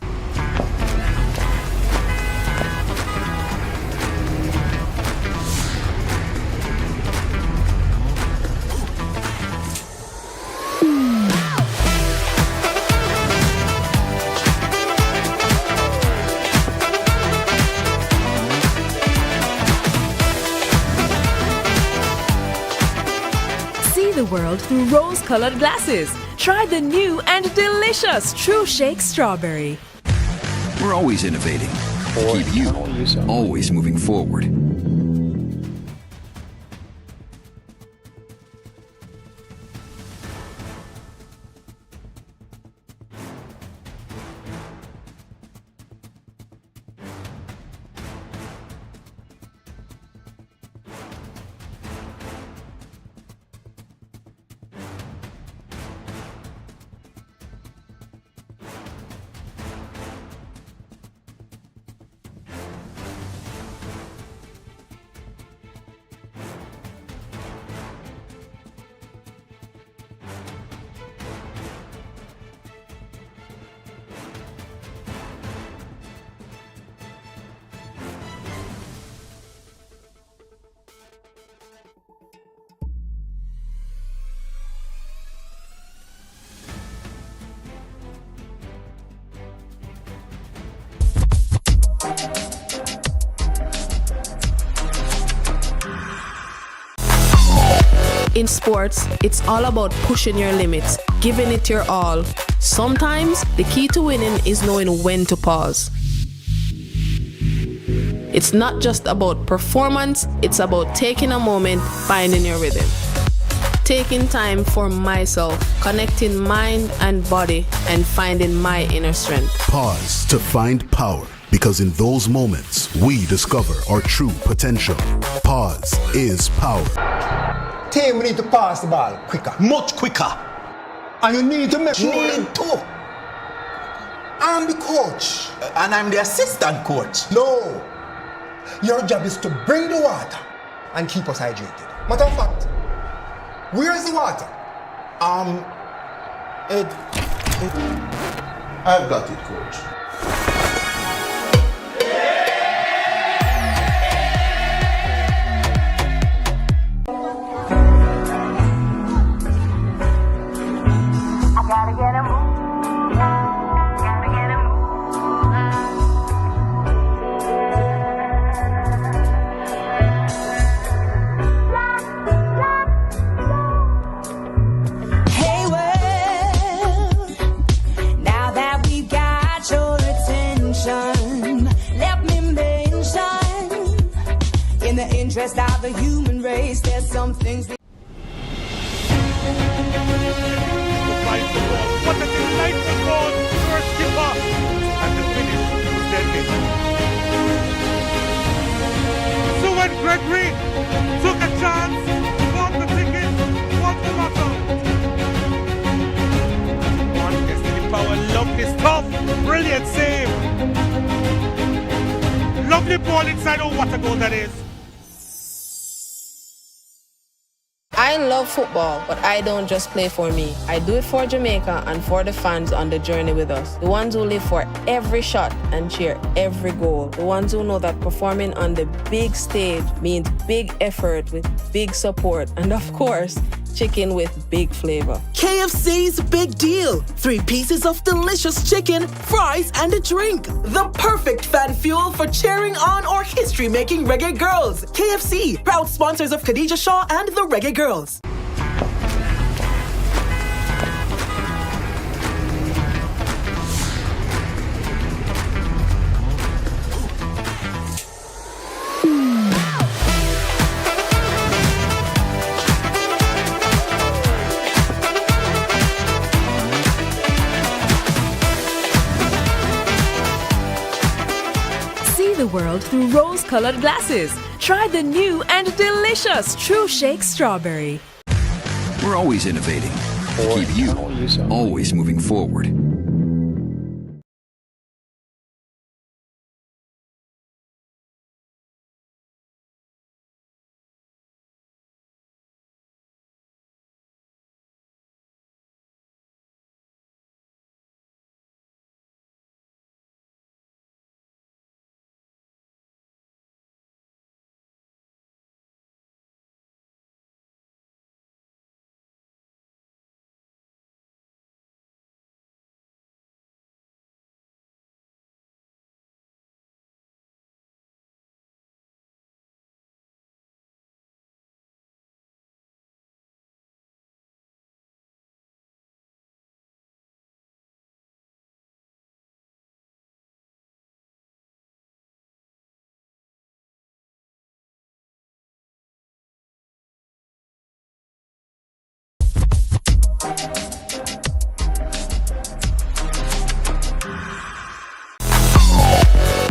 The world through rose-colored glasses. Try the new and delicious True Shake Strawberry. We're always innovating to keep you always moving forward. In sports, it's all about pushing your limits, giving it your all. Sometimes, the key to winning is knowing when to pause. It's not just about performance, it's about taking a moment, finding your rhythm. Taking time for myself, connecting mind and body, and finding my inner strength. Pause to find power, because in those moments, we discover our true potential. Pause is power. Team, we need to pass the ball quicker. Much quicker. And you need to make sure. Need to. I'm the coach. And I'm the assistant coach. No. Your job is to bring the water and keep us hydrated. Matter of fact, where's the water? I've got it, coach. Of the human race, there's some things What a delightful ball, first skipper, and the finish was deadly. So when Gregory took a chance, bought the ticket, won the lotto. One Destiny Power, lovely stuff, brilliant save. Lovely ball inside, oh what a goal that is. I love football, but I don't just play for me. I do it for Jamaica and for the fans on the journey with us. The ones who live for every shot and cheer every goal. The ones who know that performing on the big stage means big effort with big support. And of course, chicken with big flavor. KFC's Big Deal. 3 pieces of delicious chicken, fries, and a drink. The perfect fan fuel for cheering on or history-making reggae girls. KFC, proud sponsors of Khadija Shaw and the Reggae Girls. The world through rose-colored glasses. Try the new and delicious True Shake Strawberry. We're always innovating to keep you always moving forward.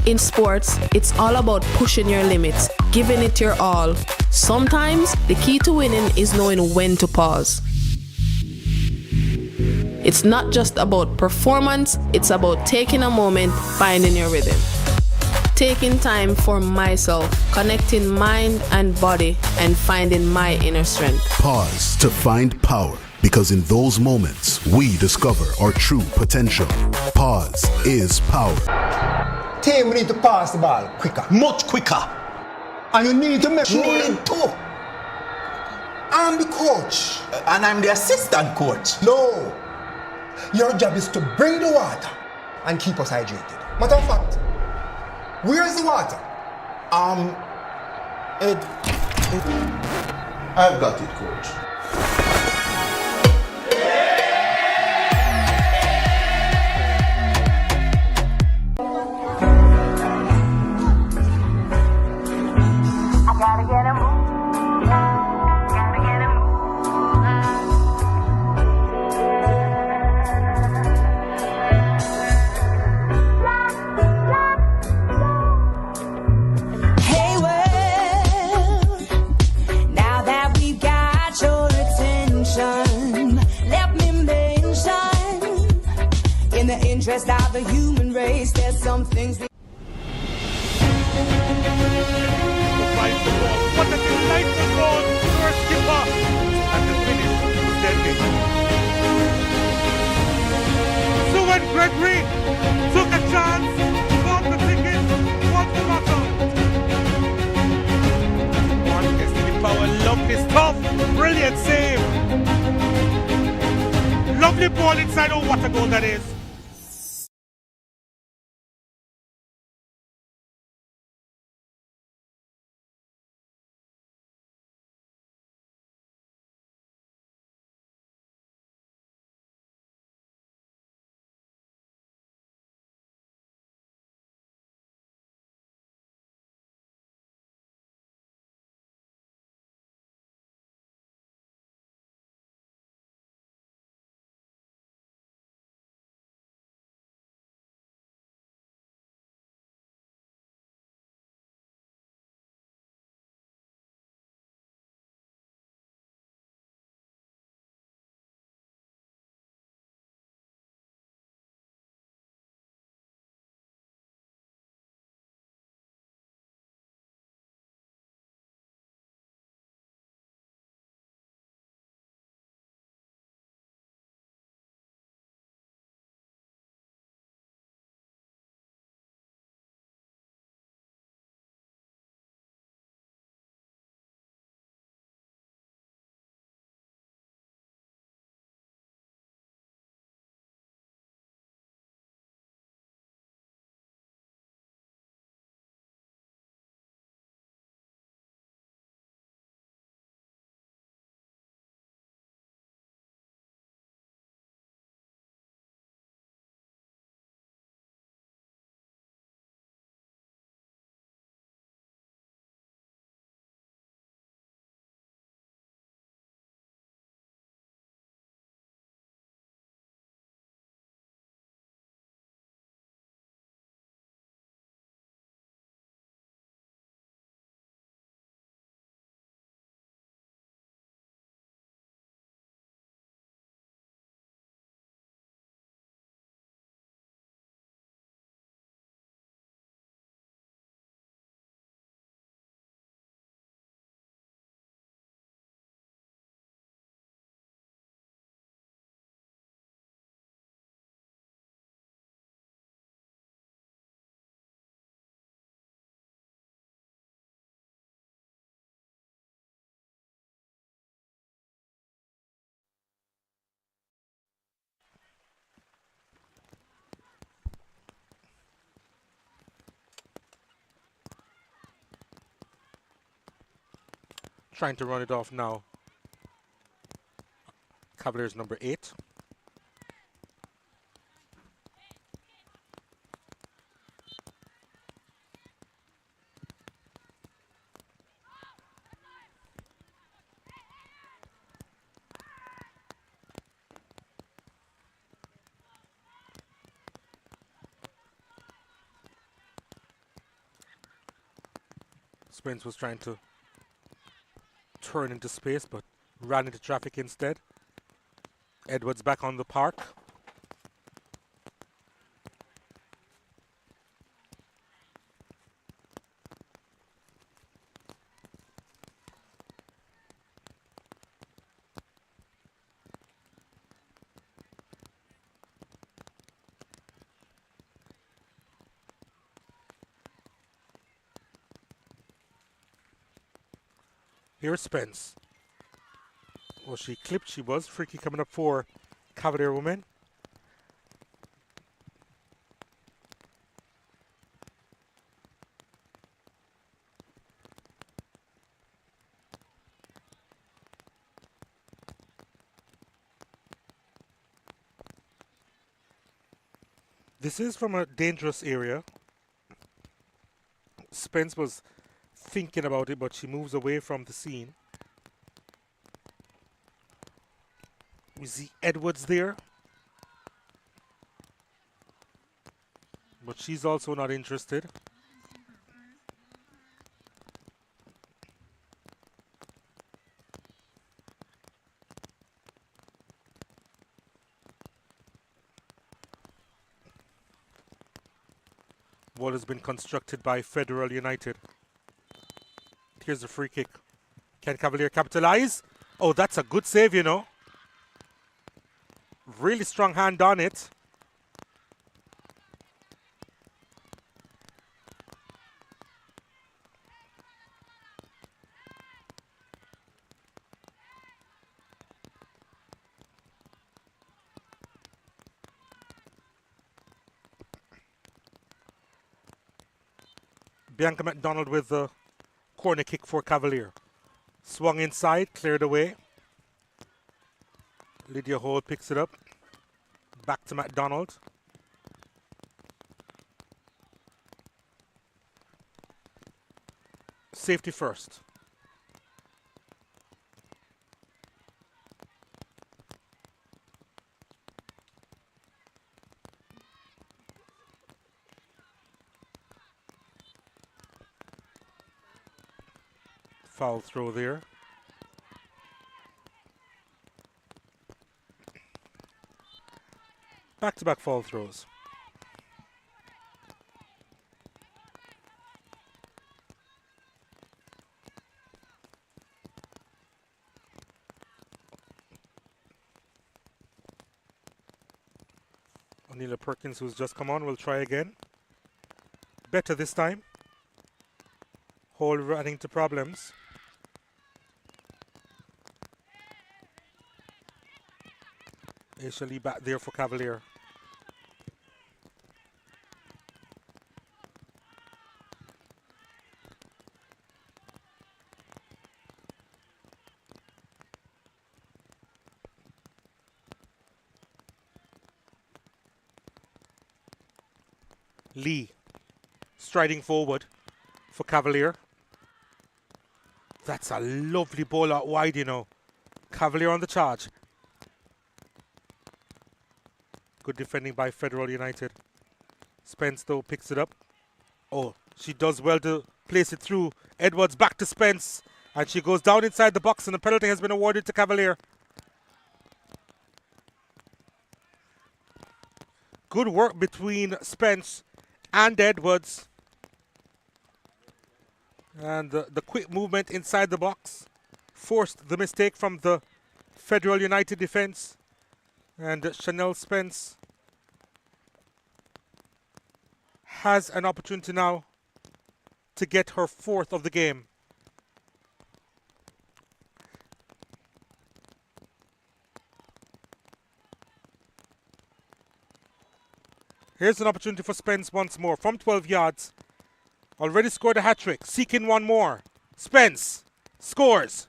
In sports, it's all about pushing your limits, giving it your all. Sometimes, the key to winning is knowing when to pause. It's not just about performance, it's about taking a moment, finding your rhythm. Taking time for myself, connecting mind and body, and finding my inner strength. Pause to find power, because in those moments, we discover our true potential. Pause is power. Team, we need to pass the ball quicker. Much quicker. And you need to make sure. Need to. I'm the coach. And I'm the assistant coach. No. Your job is to bring the water and keep us hydrated. Matter of fact, where's the water? I've got it, coach. the interest of the human race. There's some things we What a delightful goal! First skipper! And the finish was deadly. So when Gregory took a chance, bought the ticket, won the knockout. One Destiny Power, lovely stuff! Brilliant save! Lovely ball inside, oh what a goal that is! Trying to run it off now. Cavaliers number 8. Spence was trying to turn into space, but ran into traffic instead. Edwards back on the park. Here's Spence. Well, she clipped, she was. Free kick coming up for Cavalier women. This is from a dangerous area. Spence was thinking about it, but she moves away from the scene. We see Edwards there. But she's also not interested. Ball has been constructed by Federal United. Here's the free kick. Can Cavalier capitalize? Oh, that's a good save, you know. Really strong hand on it. Bianca McDonald with the corner kick for Cavalier. Swung inside, cleared away. Lydia Hall picks it up. Back to McDonald. Safety first. Foul throw there. Back-to-back foul throws. O'Neal Perkins, who's just come on, will try again. Better this time. Hall running into problems. Aisha Lee back there for Cavalier. Lee striding forward for Cavalier. That's a lovely ball out wide, you know. Cavalier on the charge. Good defending by Federal United. Spence, though, picks it up. Oh, she does well to place it through. Edwards back to Spence. And she goes down inside the box, and a penalty has been awarded to Cavalier. Good work between Spence and Edwards. And the quick movement inside the box forced the mistake from the Federal United defense. And Chanel Spence has an opportunity now to get her fourth of the game. Here's an opportunity for Spence once more from 12 yards. Already scored a hat-trick, seeking one more. Spence scores.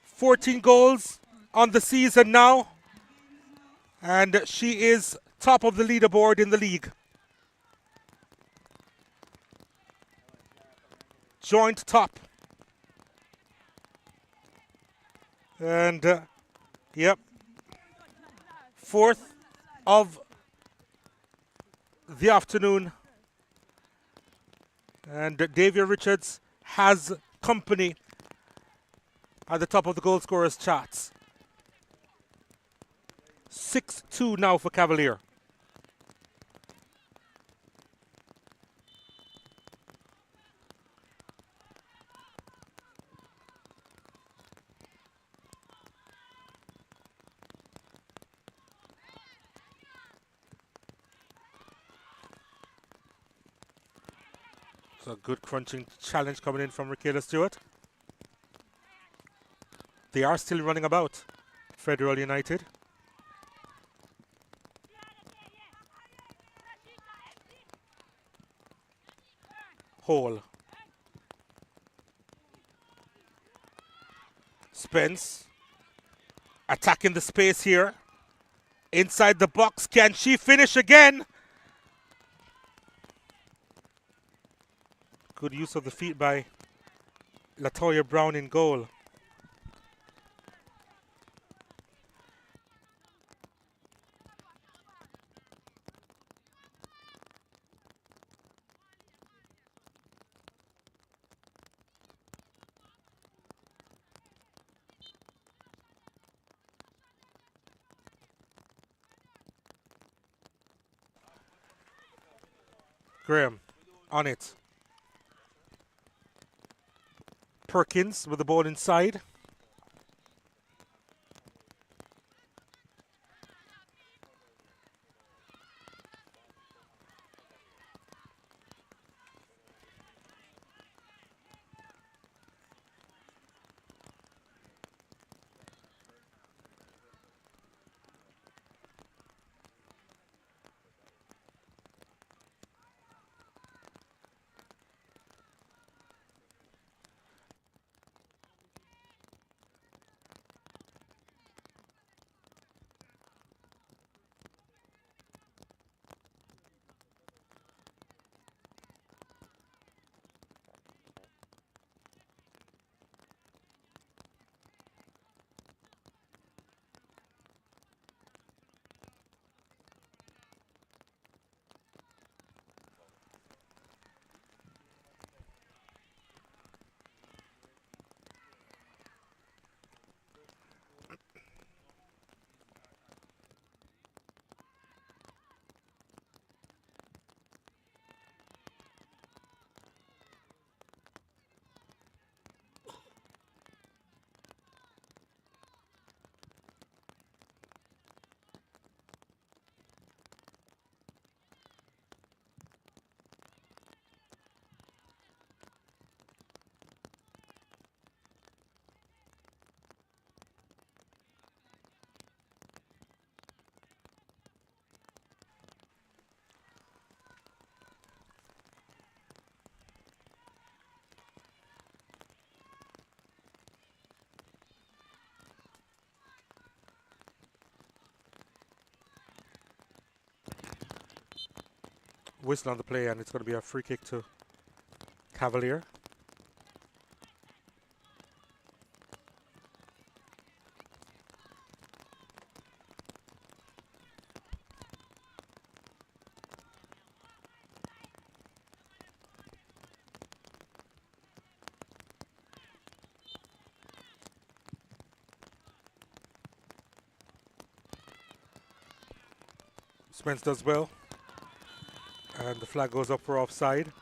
14 goals on the season now. And she is top of the leaderboard in the league. Joint top. And, yep, fourth of the afternoon. And Davia Richards has company at the top of the goal scorers charts. 6-2 now for Cavalier. So a good crunching challenge coming in from Rakela Stewart. They are still running about, Federal United. Hall. Spence attacking the space here. Inside the box, can she finish again? Good use of the feet by Latoya Brown in goal. Graham on it. Perkins with the ball inside. Whistle on the play, and it's going to be a free kick to Cavalier. Spence does well. And the flag goes up for offside.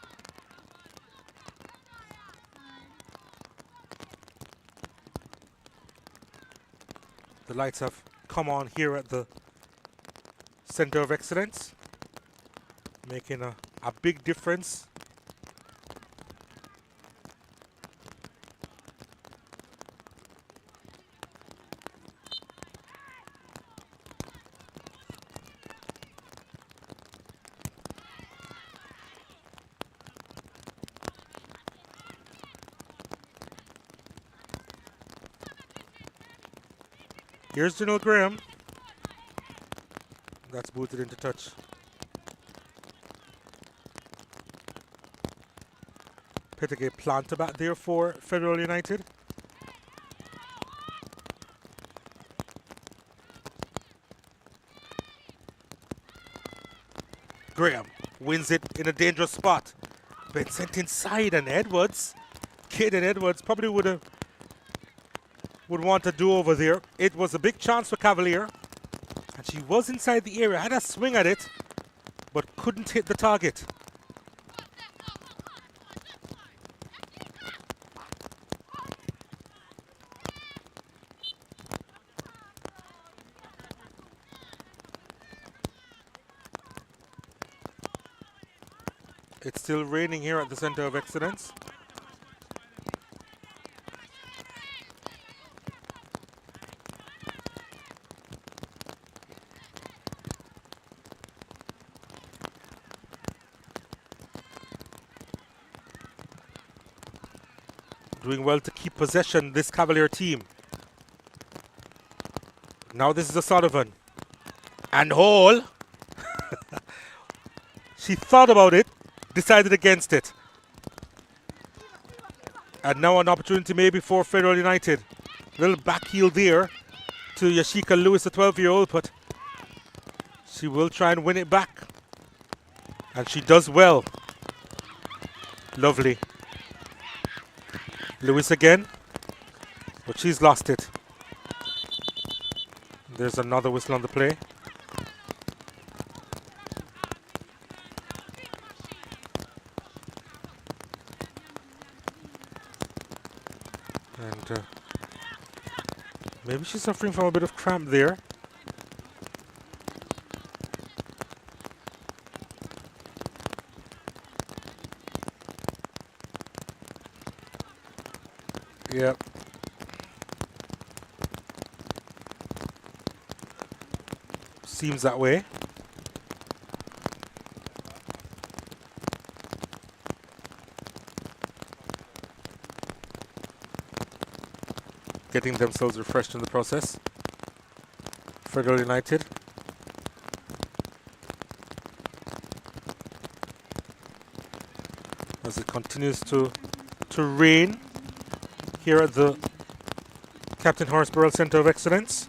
The lights have come on here at the Center of Excellence, making a big difference. Here's Janelle Graham. That's booted into touch. Pettigay planter back there for Federal United. Graham wins it in a dangerous spot. Been sent inside, and Edwards, Kaden Edwards, probably would want to do over there. It was a big chance for Cavalier, and she was inside the area, had a swing at it, but couldn't hit the target. It's still raining here at the Center of Excellence. Doing well to keep possession, this Cavalier team. Now this is O'Sullivan. And Hall. She thought about it, decided against it. And now an opportunity maybe for Federal United. A little back heel there to Yashika Lewis, the 12-year-old, but she will try and win it back. And she does well. Lovely. Lewis again, but she's lost it. There's another whistle on the play. Maybe she's suffering from a bit of cramp there. Yep. Seems that way. Getting themselves refreshed in the process. Federal United. As it continues to rain here at the Captain Horsburgh Centre of Excellence.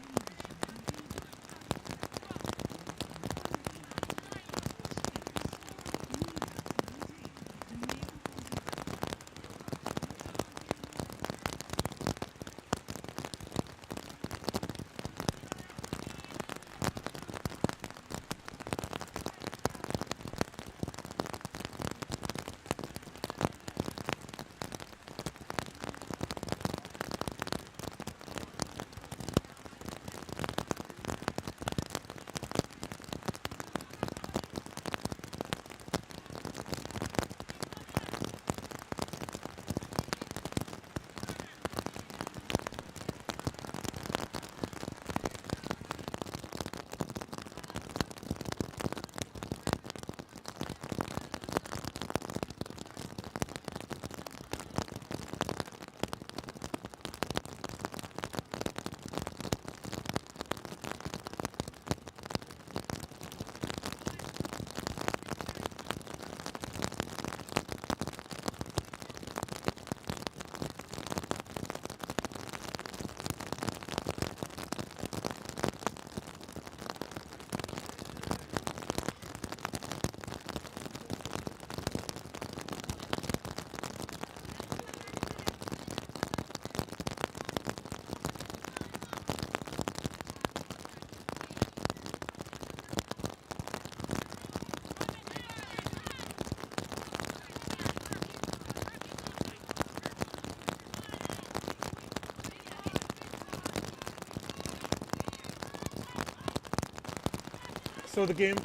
So the game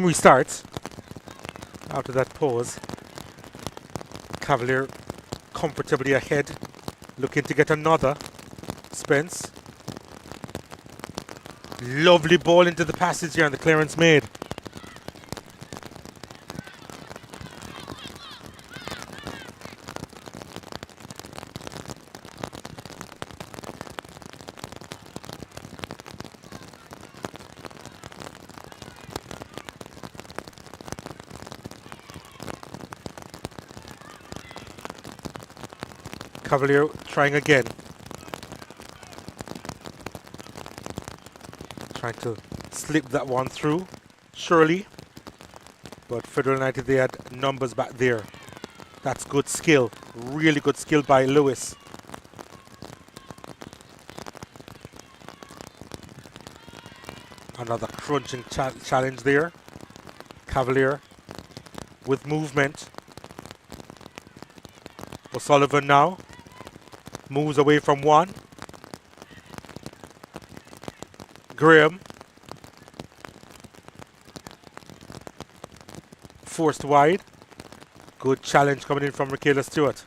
restarts after that pause. Cavalier comfortably ahead, looking to get another. Spence. Lovely ball into the passage here and the clearance made. Cavalier trying again. Trying to slip that one through, surely. But Federal United, they had numbers back there. That's good skill, really good skill by Lewis. Another crunching challenge there. Cavalier with movement. O'Sullivan now moves away from one. Graham forced wide. Good challenge coming in from Michaela Stewart.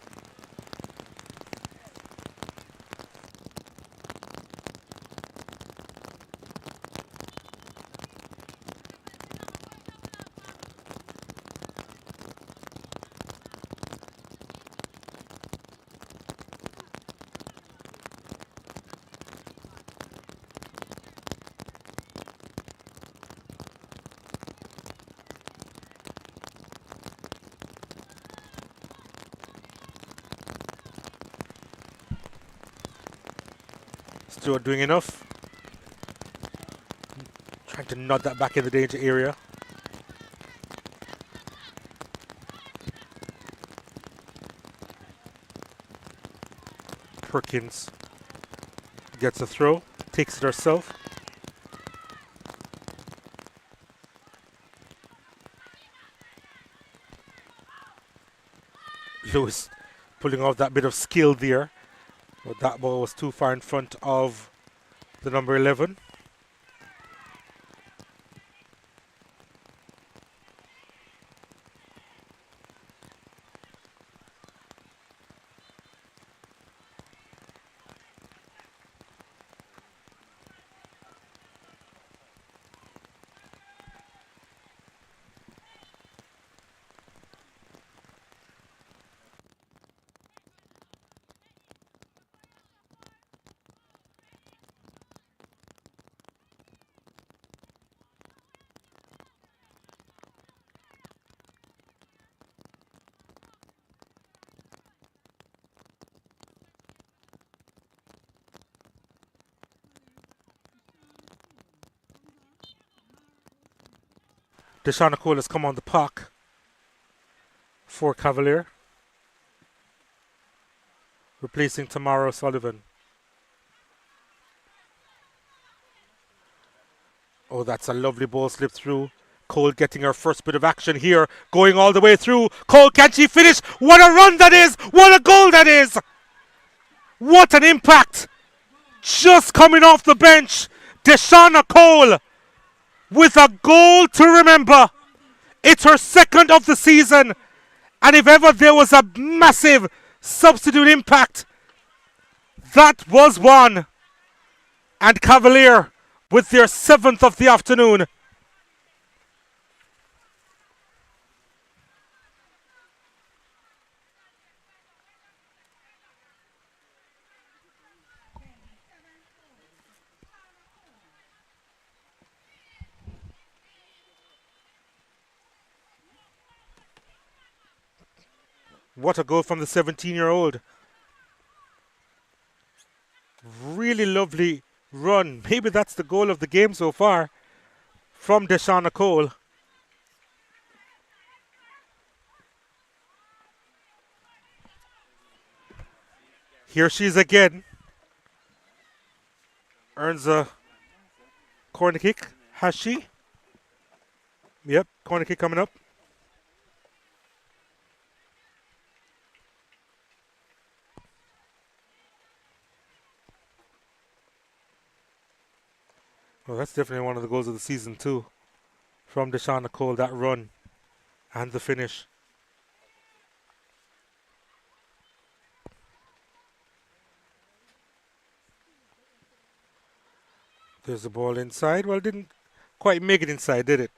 Stewart doing enough. Trying to nod that back in the danger area. Perkins gets a throw, takes it herself. Lewis pulling off that bit of skill there. But that ball was too far in front of the number 11. Deshaun Cole has come on the puck for Cavalier, replacing Tamara Sullivan. Oh, that's a lovely ball slip through. Cole getting her first bit of action here, going all the way through. Cole, can she finish? What a run that is! What a goal that is! What an impact! Just coming off the bench, Deshaun Cole with a goal to remember. It's her second of the season, and if ever there was a massive substitute impact, that was one. And Cavalier with their 7th of the afternoon. What a goal from the 17-year-old. Really lovely run. Maybe that's the goal of the game so far from Deshaun Cole. Here she is again. Earns a corner kick. Has she? Yep, corner kick coming up. Well, that's definitely one of the goals of the season too. From Deshaun Cole, that run and the finish. There's the ball inside. Well, didn't quite make it inside, did it?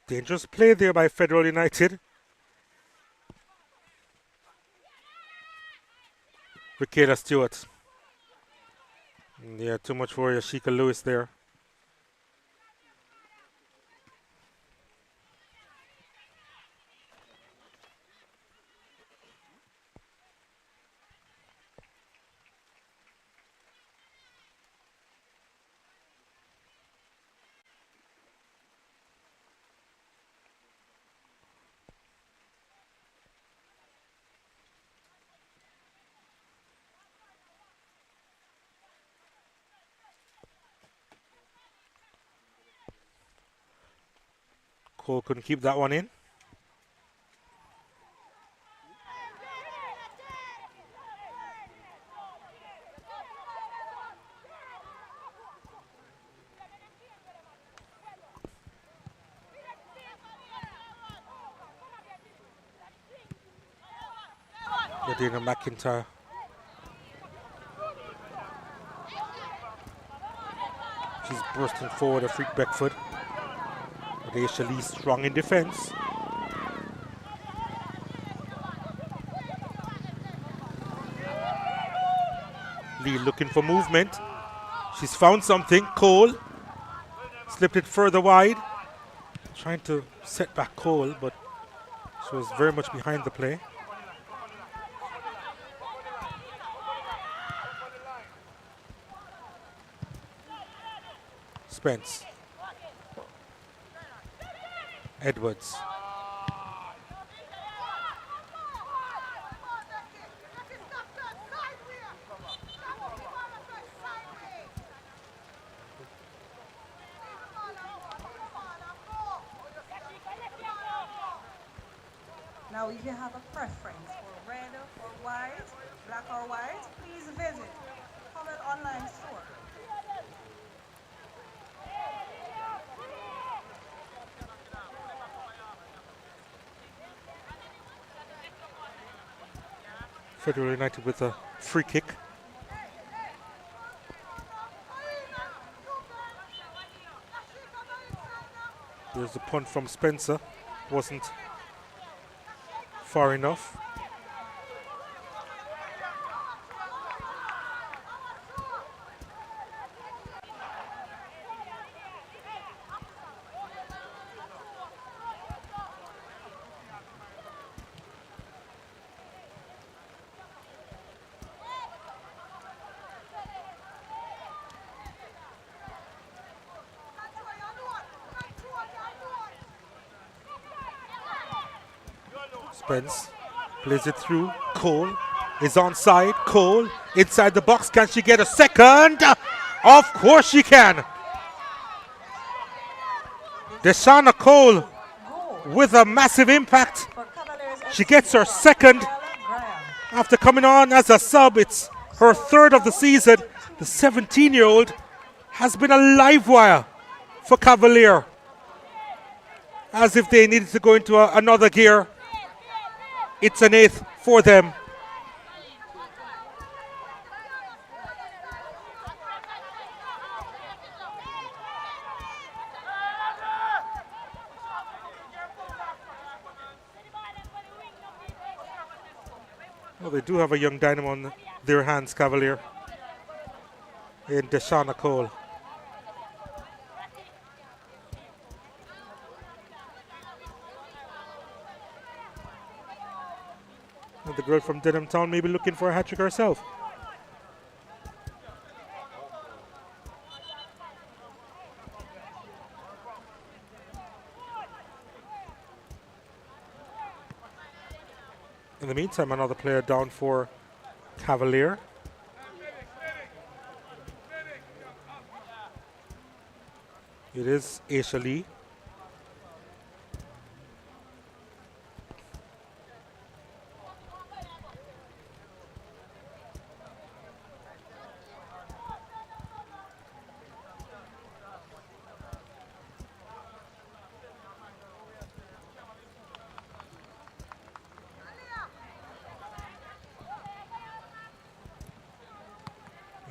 Dangerous play there by Federal United. Michaela Stewart. Yeah, too much for Yashika Lewis there. Cole couldn't keep that one in. Medina McIntyre. She's bursting forward a freak back foot. Aisha Lee strong in defense. Lee looking for movement. She's found something. Cole slipped it further wide. Trying to set back Cole, but she was very much behind the play. Spence. Edwards. So if you have a preference for red or white, black or white, please visit Colored Online Store. Federal United with a free kick. There's a punt from Spencer. Wasn't far enough. Spence plays it through. Cole is onside. Cole inside the box. Can she get a second? Of course she can. Deshauna Cole with a massive impact. She gets her second after coming on as a sub. It's her third of the season. The 17-year-old has been a live wire for Cavalier, as if they needed to go into another gear. It's an eighth for them. Well, they do have a young dynamo on their hands, Cavalier, in Deshauna Cole. And the girl from Denham Town may be looking for a hat-trick herself. In the meantime, another player down for Cavalier. It is Aisha Lee.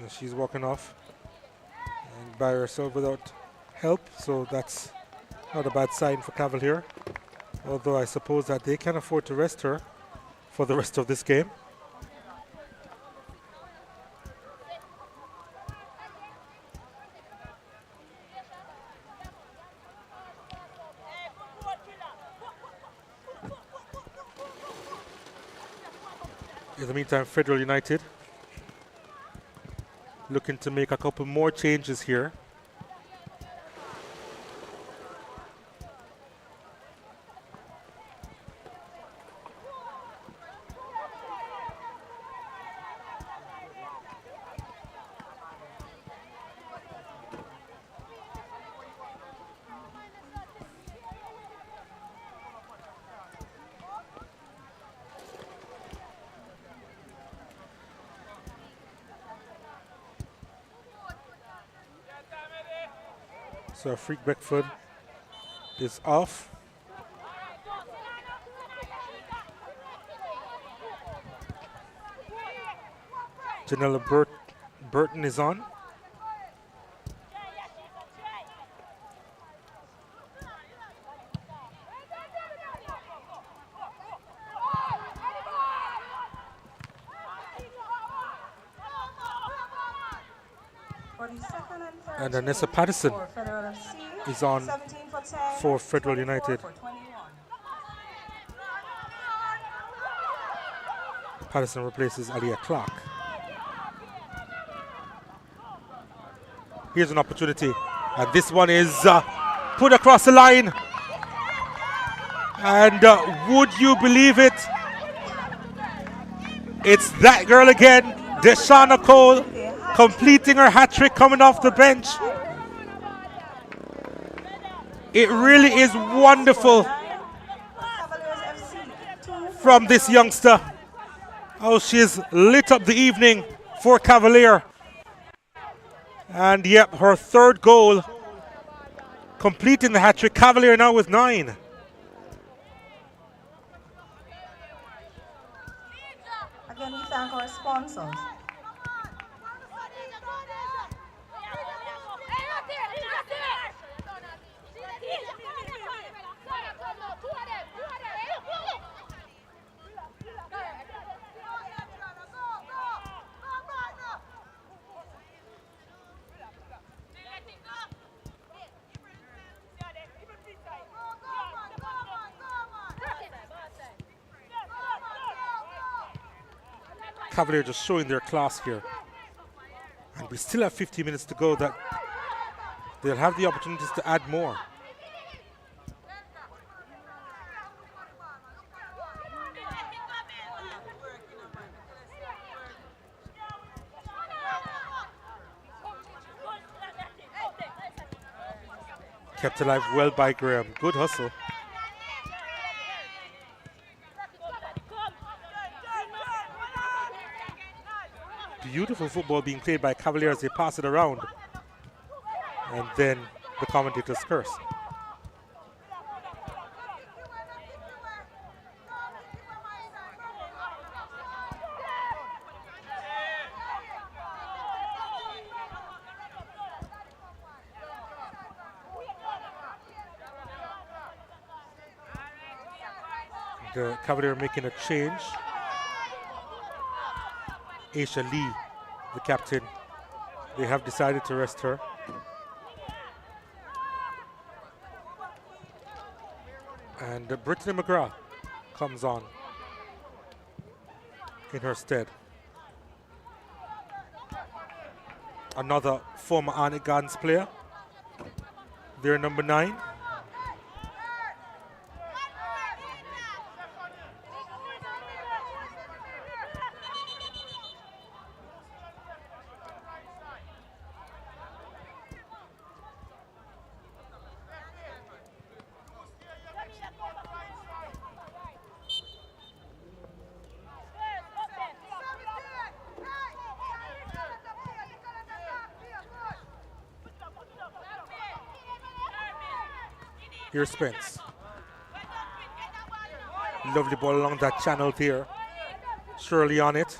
And she's walking off and by herself without help, so that's not a bad sign for Cavalier. Although I suppose that they can afford to rest her for the rest of this game. In the meantime, Federal United looking to make a couple more changes here. So Freak Beckford is off. Janella Burton is on. And Anessa Patterson is on for Federal United. Patterson replaces Aliyah Clark. Here's an opportunity, and this one is put across the line. And would you believe it? It's that girl again, Deshauna Cole, completing her hat trick coming off the bench. It really is wonderful from this youngster. Oh, she's lit up the evening for Cavalier. And yep, her third goal, completing the hat-trick. Cavalier now with 9. Again, we thank our sponsors. Cavalier just showing their class here. And we still have 50 minutes to go. That they'll have the opportunities to add more. Kept alive well by Graham. Good hustle. Beautiful football being played by Cavalier as they pass it around. And then the commentators curse. The Cavalier making a change. Aisha Lee, the captain, they have decided to rest her. And Brittany McGrath comes on in her stead. Another former Arnett Gardens player. They're number 9. Here's Spence. Lovely ball along that channel there. Shirley on it.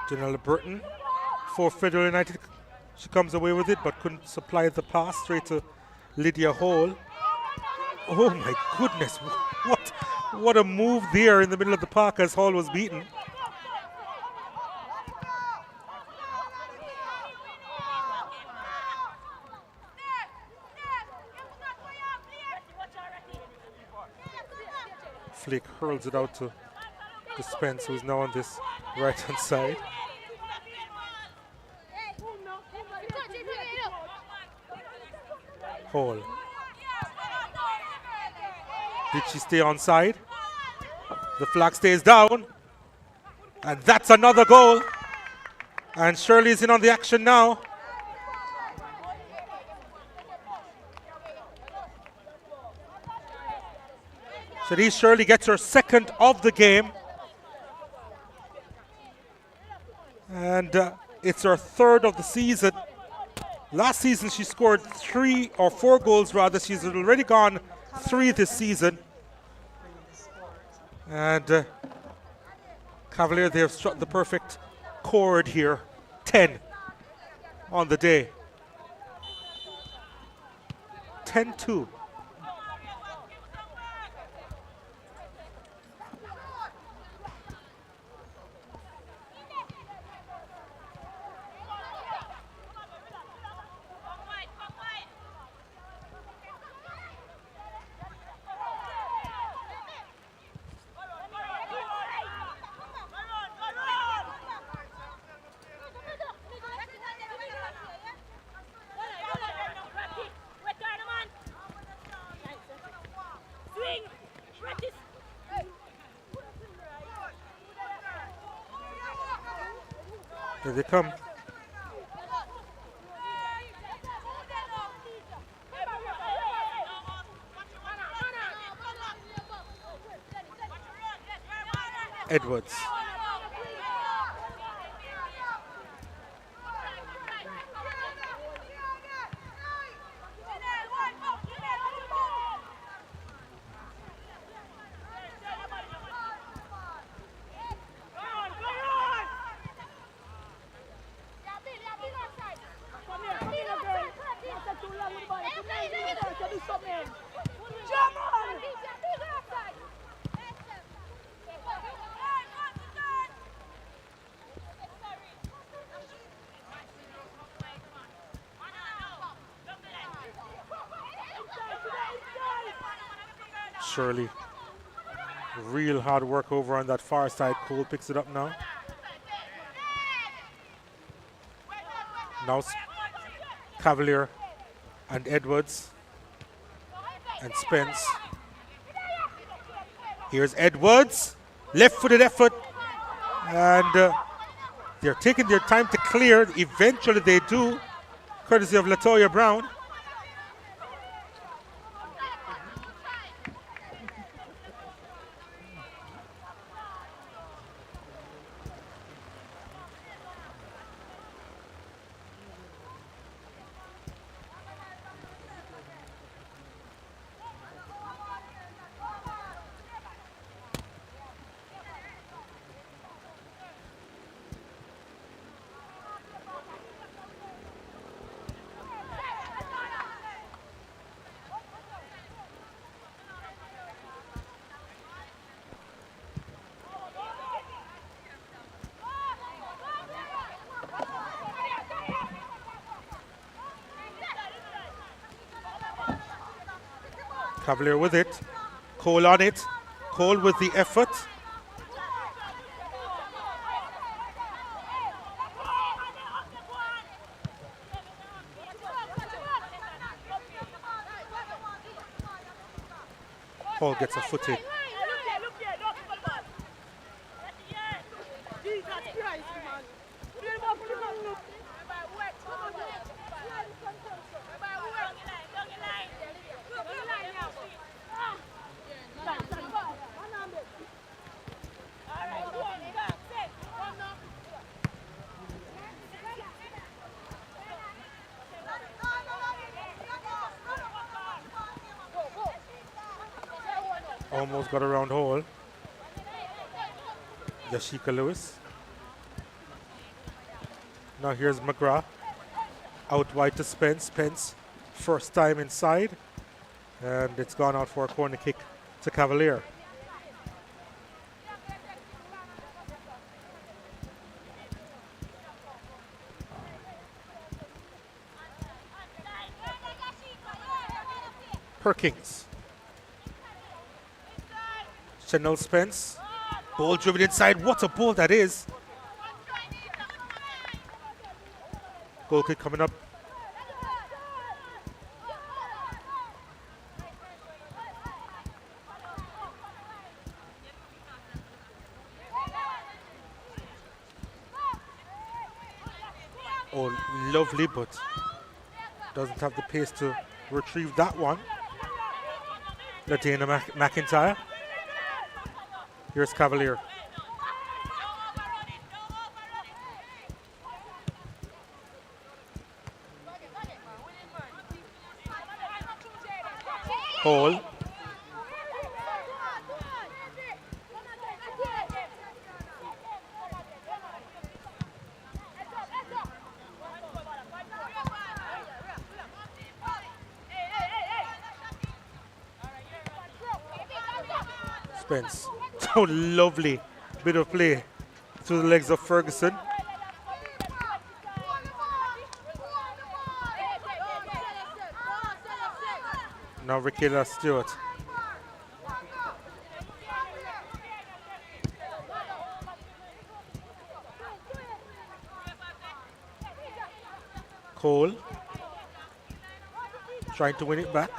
Janella Burton for Federal United. She comes away with it, but couldn't supply the pass straight to Lydia Hall. Oh my goodness, what a move there in the middle of the park as Hall was beaten. Flick hurls it out to Spence, who is now on this right-hand side. Hall. Did she stay on side? The flag stays down. And that's another goal. And Shirley's in on the action now. Sharice Shirley gets her second of the game. And it's her third of the season. Last season she scored 3 or 4 goals rather. She's already gone 3 this season. And Cavalier, they have struck the perfect chord here. 10 on the day. 10-2. Here they come. Edwards. Shirley. Real hard work over on that far side. Cole picks it up now. Now Cavalier and Edwards and Spence. Here's Edwards. Left-footed effort. And they're taking their time to clear. Eventually they do, courtesy of Latoya Brown. Cavalier with it. Cole on it. Cole with the effort. Paul gets a foot in. Almost got around hole. Yashika Lewis. Now here's McGrath. Out wide to Spence. Spence, first time inside. And it's gone out for a corner kick to Cavalier. Perkins. Chanel Spence. Ball driven inside. What a ball that is. Goal kick coming up. Oh, lovely, but doesn't have the pace to retrieve that one. Ladina McIntyre. Here's Cavalier. Hall. Spence. So lovely bit of play through the legs of Ferguson. Now Rakela Stewart. Cole trying to win it back.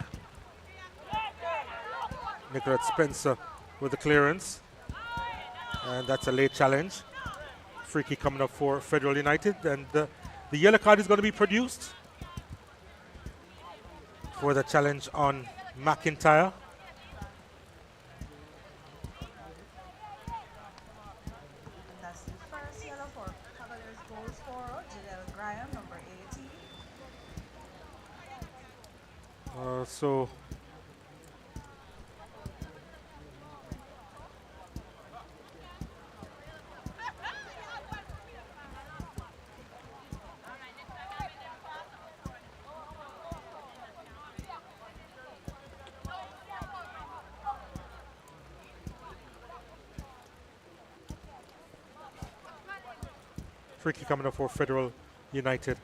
Nicolette Spencer with the clearance. And that's a late challenge Free kick coming up for Federal United, and the yellow card is going to be produced for the challenge on McIntyre. That's the first yellow for Cavaliers goal scorer, Janelle Graham, number 18. So free kick coming up for Federal United.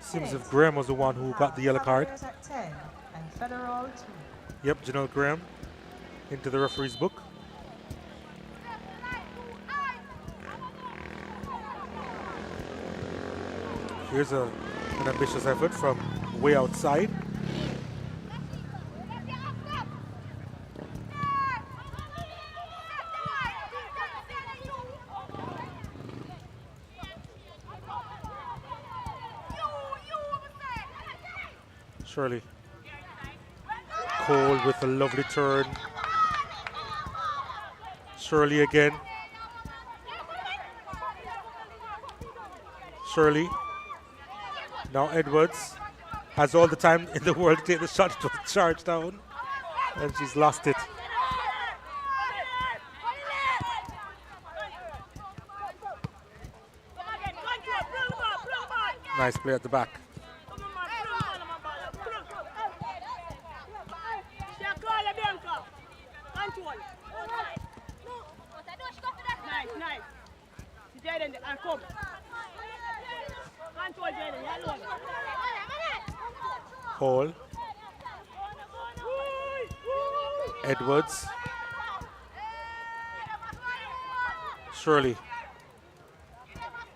Seems if Graham was the one who got the yellow card. At 10 and Federal 2. Yep, Janelle Graham into the referee's book. Here's an ambitious effort from way outside. Shirley. Cole with a lovely turn. Shirley again. Shirley. Now Edwards has all the time in the world to take the shot to charge down, and she's lost it. Nice play at the back. Hall. Edwards. Shirley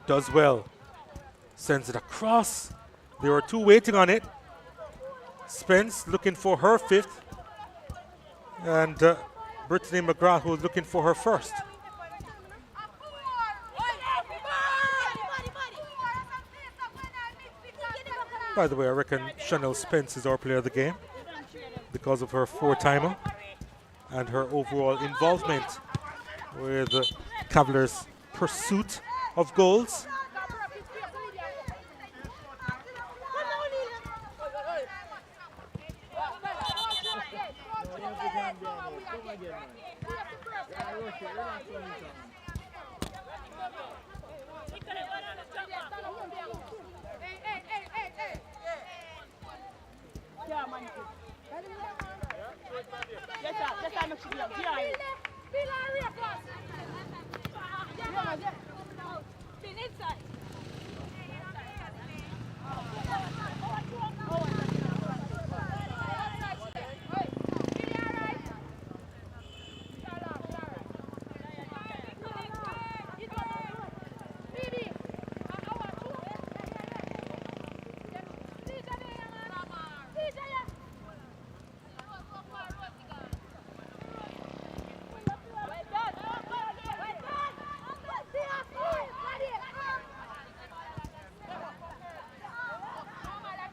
does well. Sends it across. There were two waiting on it. Spence looking for her fifth. And Brittany McGrath who's looking for her first. By the way, I reckon Chanel Spence is our player of the game because of her four-timer and her overall involvement with Cavaliers' pursuit of goals.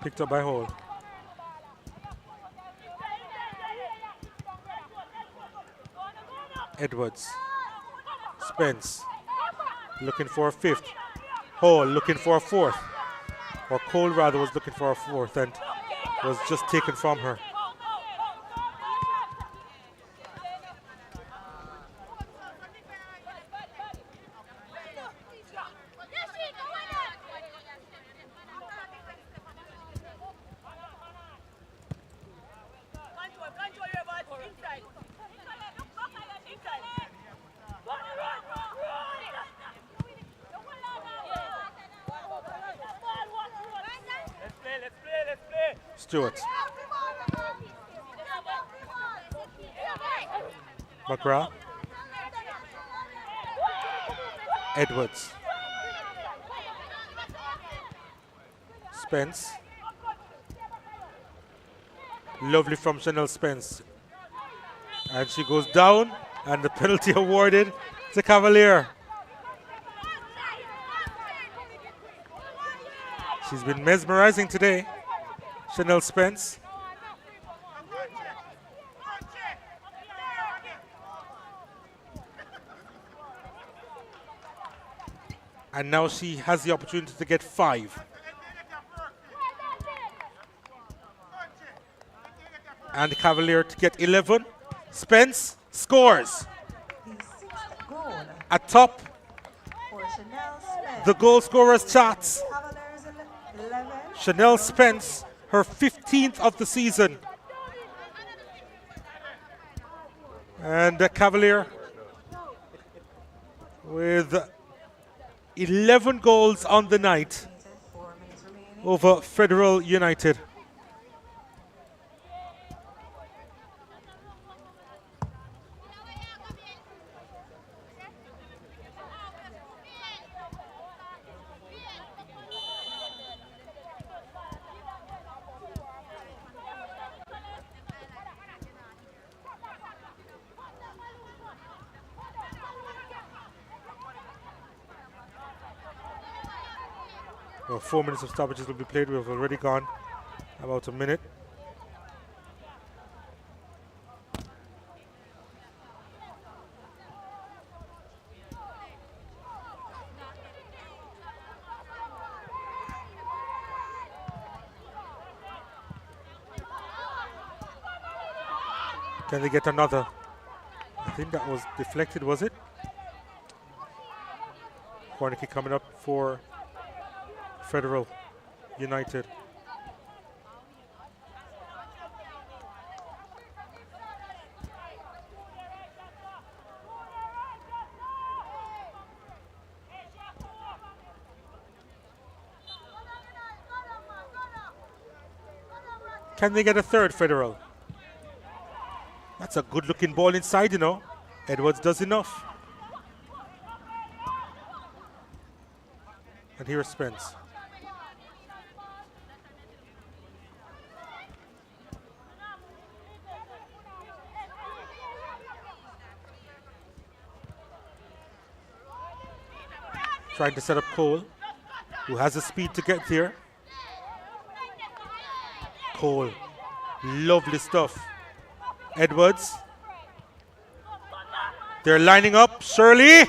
Picked up by Hall. Edwards. Spence looking for a fifth. Hall looking for a fourth. Or Cole rather was looking for a fourth and was just taken from her. Stewart. McGrath. Edwards. Spence. Lovely from Chanel Spence. And she goes down, and the penalty awarded to Cavalier. She's been mesmerizing today, Chanel Spence. And now she has the opportunity to get 5. And the Cavalier to get 11. Spence scores. Atop the goal scorers charts. Chanel Spence, her 15th of the season. And the Cavalier with 11 goals on the night over Federal United. Well, 4 minutes of stoppages will be played. We've already gone about a minute. Can they get another? I think that was deflected, was it? Corner kick coming up for Federal United. Can they get a third, Federal? That's a good looking ball inside, you know. Edwards does enough. And here's Spence. Trying to set up Cole, who has the speed to get there. Cole, lovely stuff. Edwards. They're lining up. Shirley.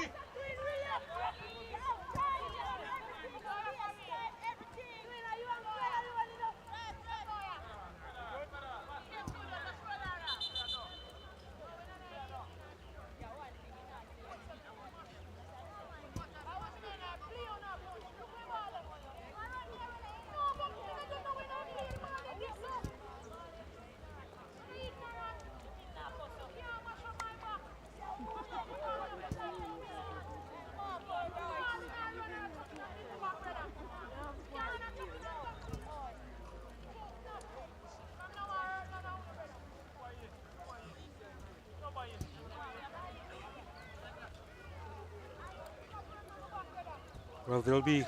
Well, they'll be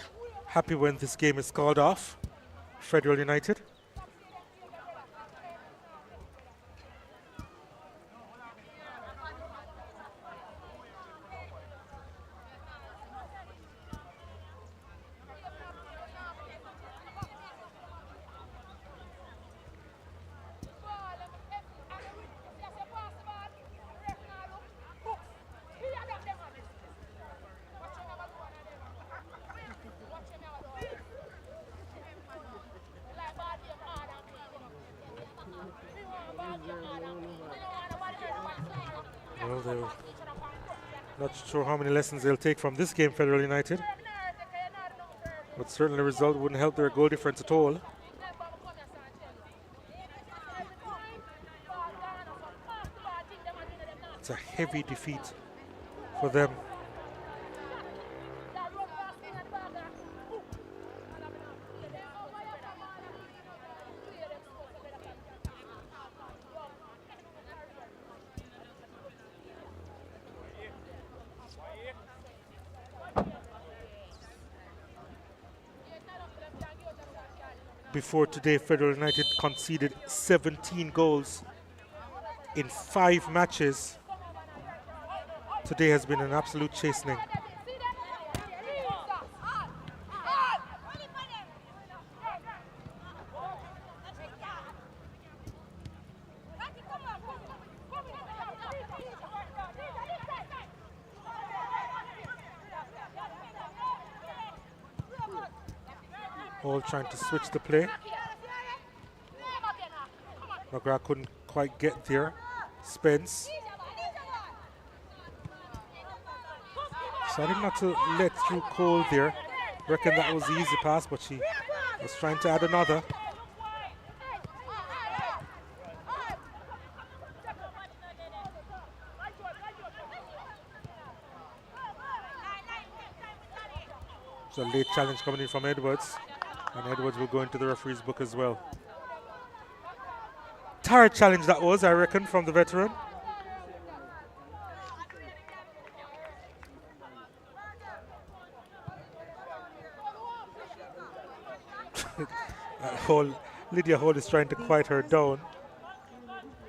happy when this game is called off. Federal United. Well, they're not sure how many lessons they'll take from this game, Federal United. But certainly the result wouldn't help their goal difference at all. It's a heavy defeat for them. Before today, Federal United conceded 17 goals in 5 matches. Today has been an absolute chastening. All trying to switch the play. McGrath couldn't quite get there. Spence. Decided not to let through Cole there. Reckon that was the easy pass, but she was trying to add another. So a late challenge coming in from Edwards. And Edwards will go into the referee's book as well. Tired challenge that was, I reckon, from the veteran. Lydia Hall is trying to quiet her down.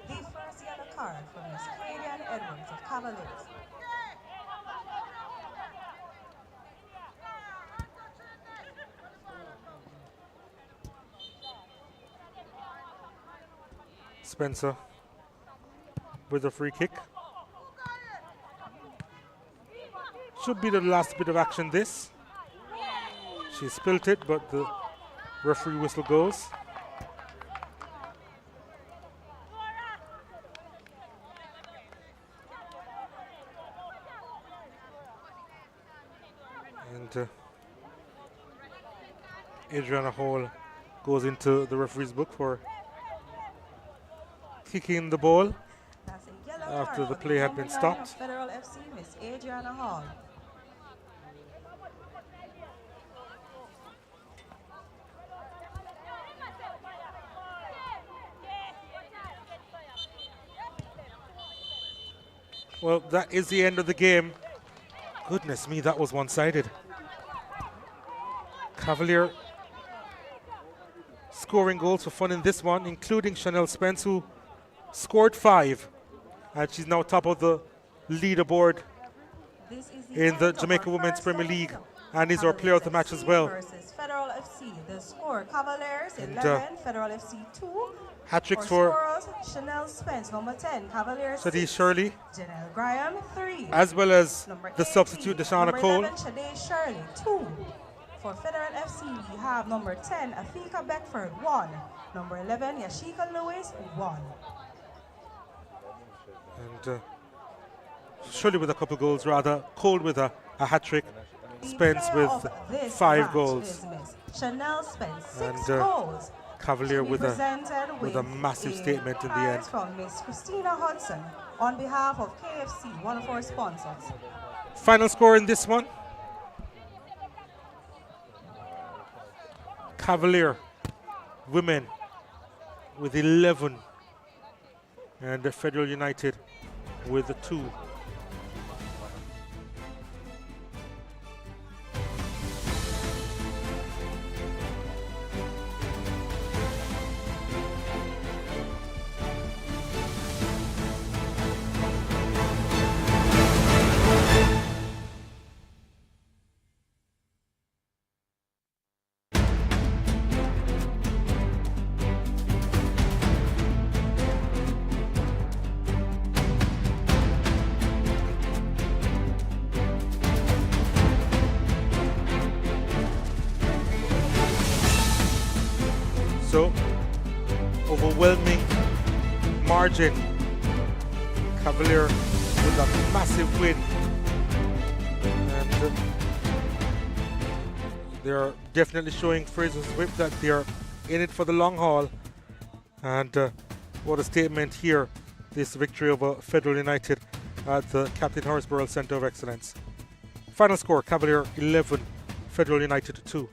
The first yellow card from Miss Kadian Edwards of Cavaliers. Spencer with a free kick. Should be the last bit of action this. She spilt it, but the referee whistle goes. And Adriana Hall goes into the referee's book for kicking the ball after the play had been stopped. Federal FC, Miss Adriana Hall. Well, that is the end of the game. Goodness me, that was one-sided. Cavalier scoring goals for fun in this one, including Chanel Spence, who scored 5. And she's now top of the leaderboard in the Jamaica Women's Premier League and is our player of the match as well. Versus Federal FC. The score, Cavaliers 11, Federal FC 2. Hat-tricks for Chanel Spence, number 10, Cavaliers Sadie Shirley, Janelle Graham, 3. as well as Number the substitute Deshauna Cole. 11, Shade Shirley, 2. For Federal FC, we have number 10, Afika Beckford, 1. Number 11, Yashika Lewis, 1. And Shirley with a couple goals, rather. Cole with a hat-trick. Spence with 5 goals. Chanel Spence, 6 and goals. Cavalier with a massive statement in the end. From Miss Christina Hudson on behalf of KFC, one of our sponsors. Final score in this one. Cavalier women with 11 and the Federal United with 2. So, overwhelming margin. Cavalier with a massive win. And they're definitely showing Fraser's Whip that they're in it for the long haul. And what a statement here, this victory over Federal United at the Captain Horace Burrell Centre of Excellence. Final score, Cavalier 11, Federal United 2.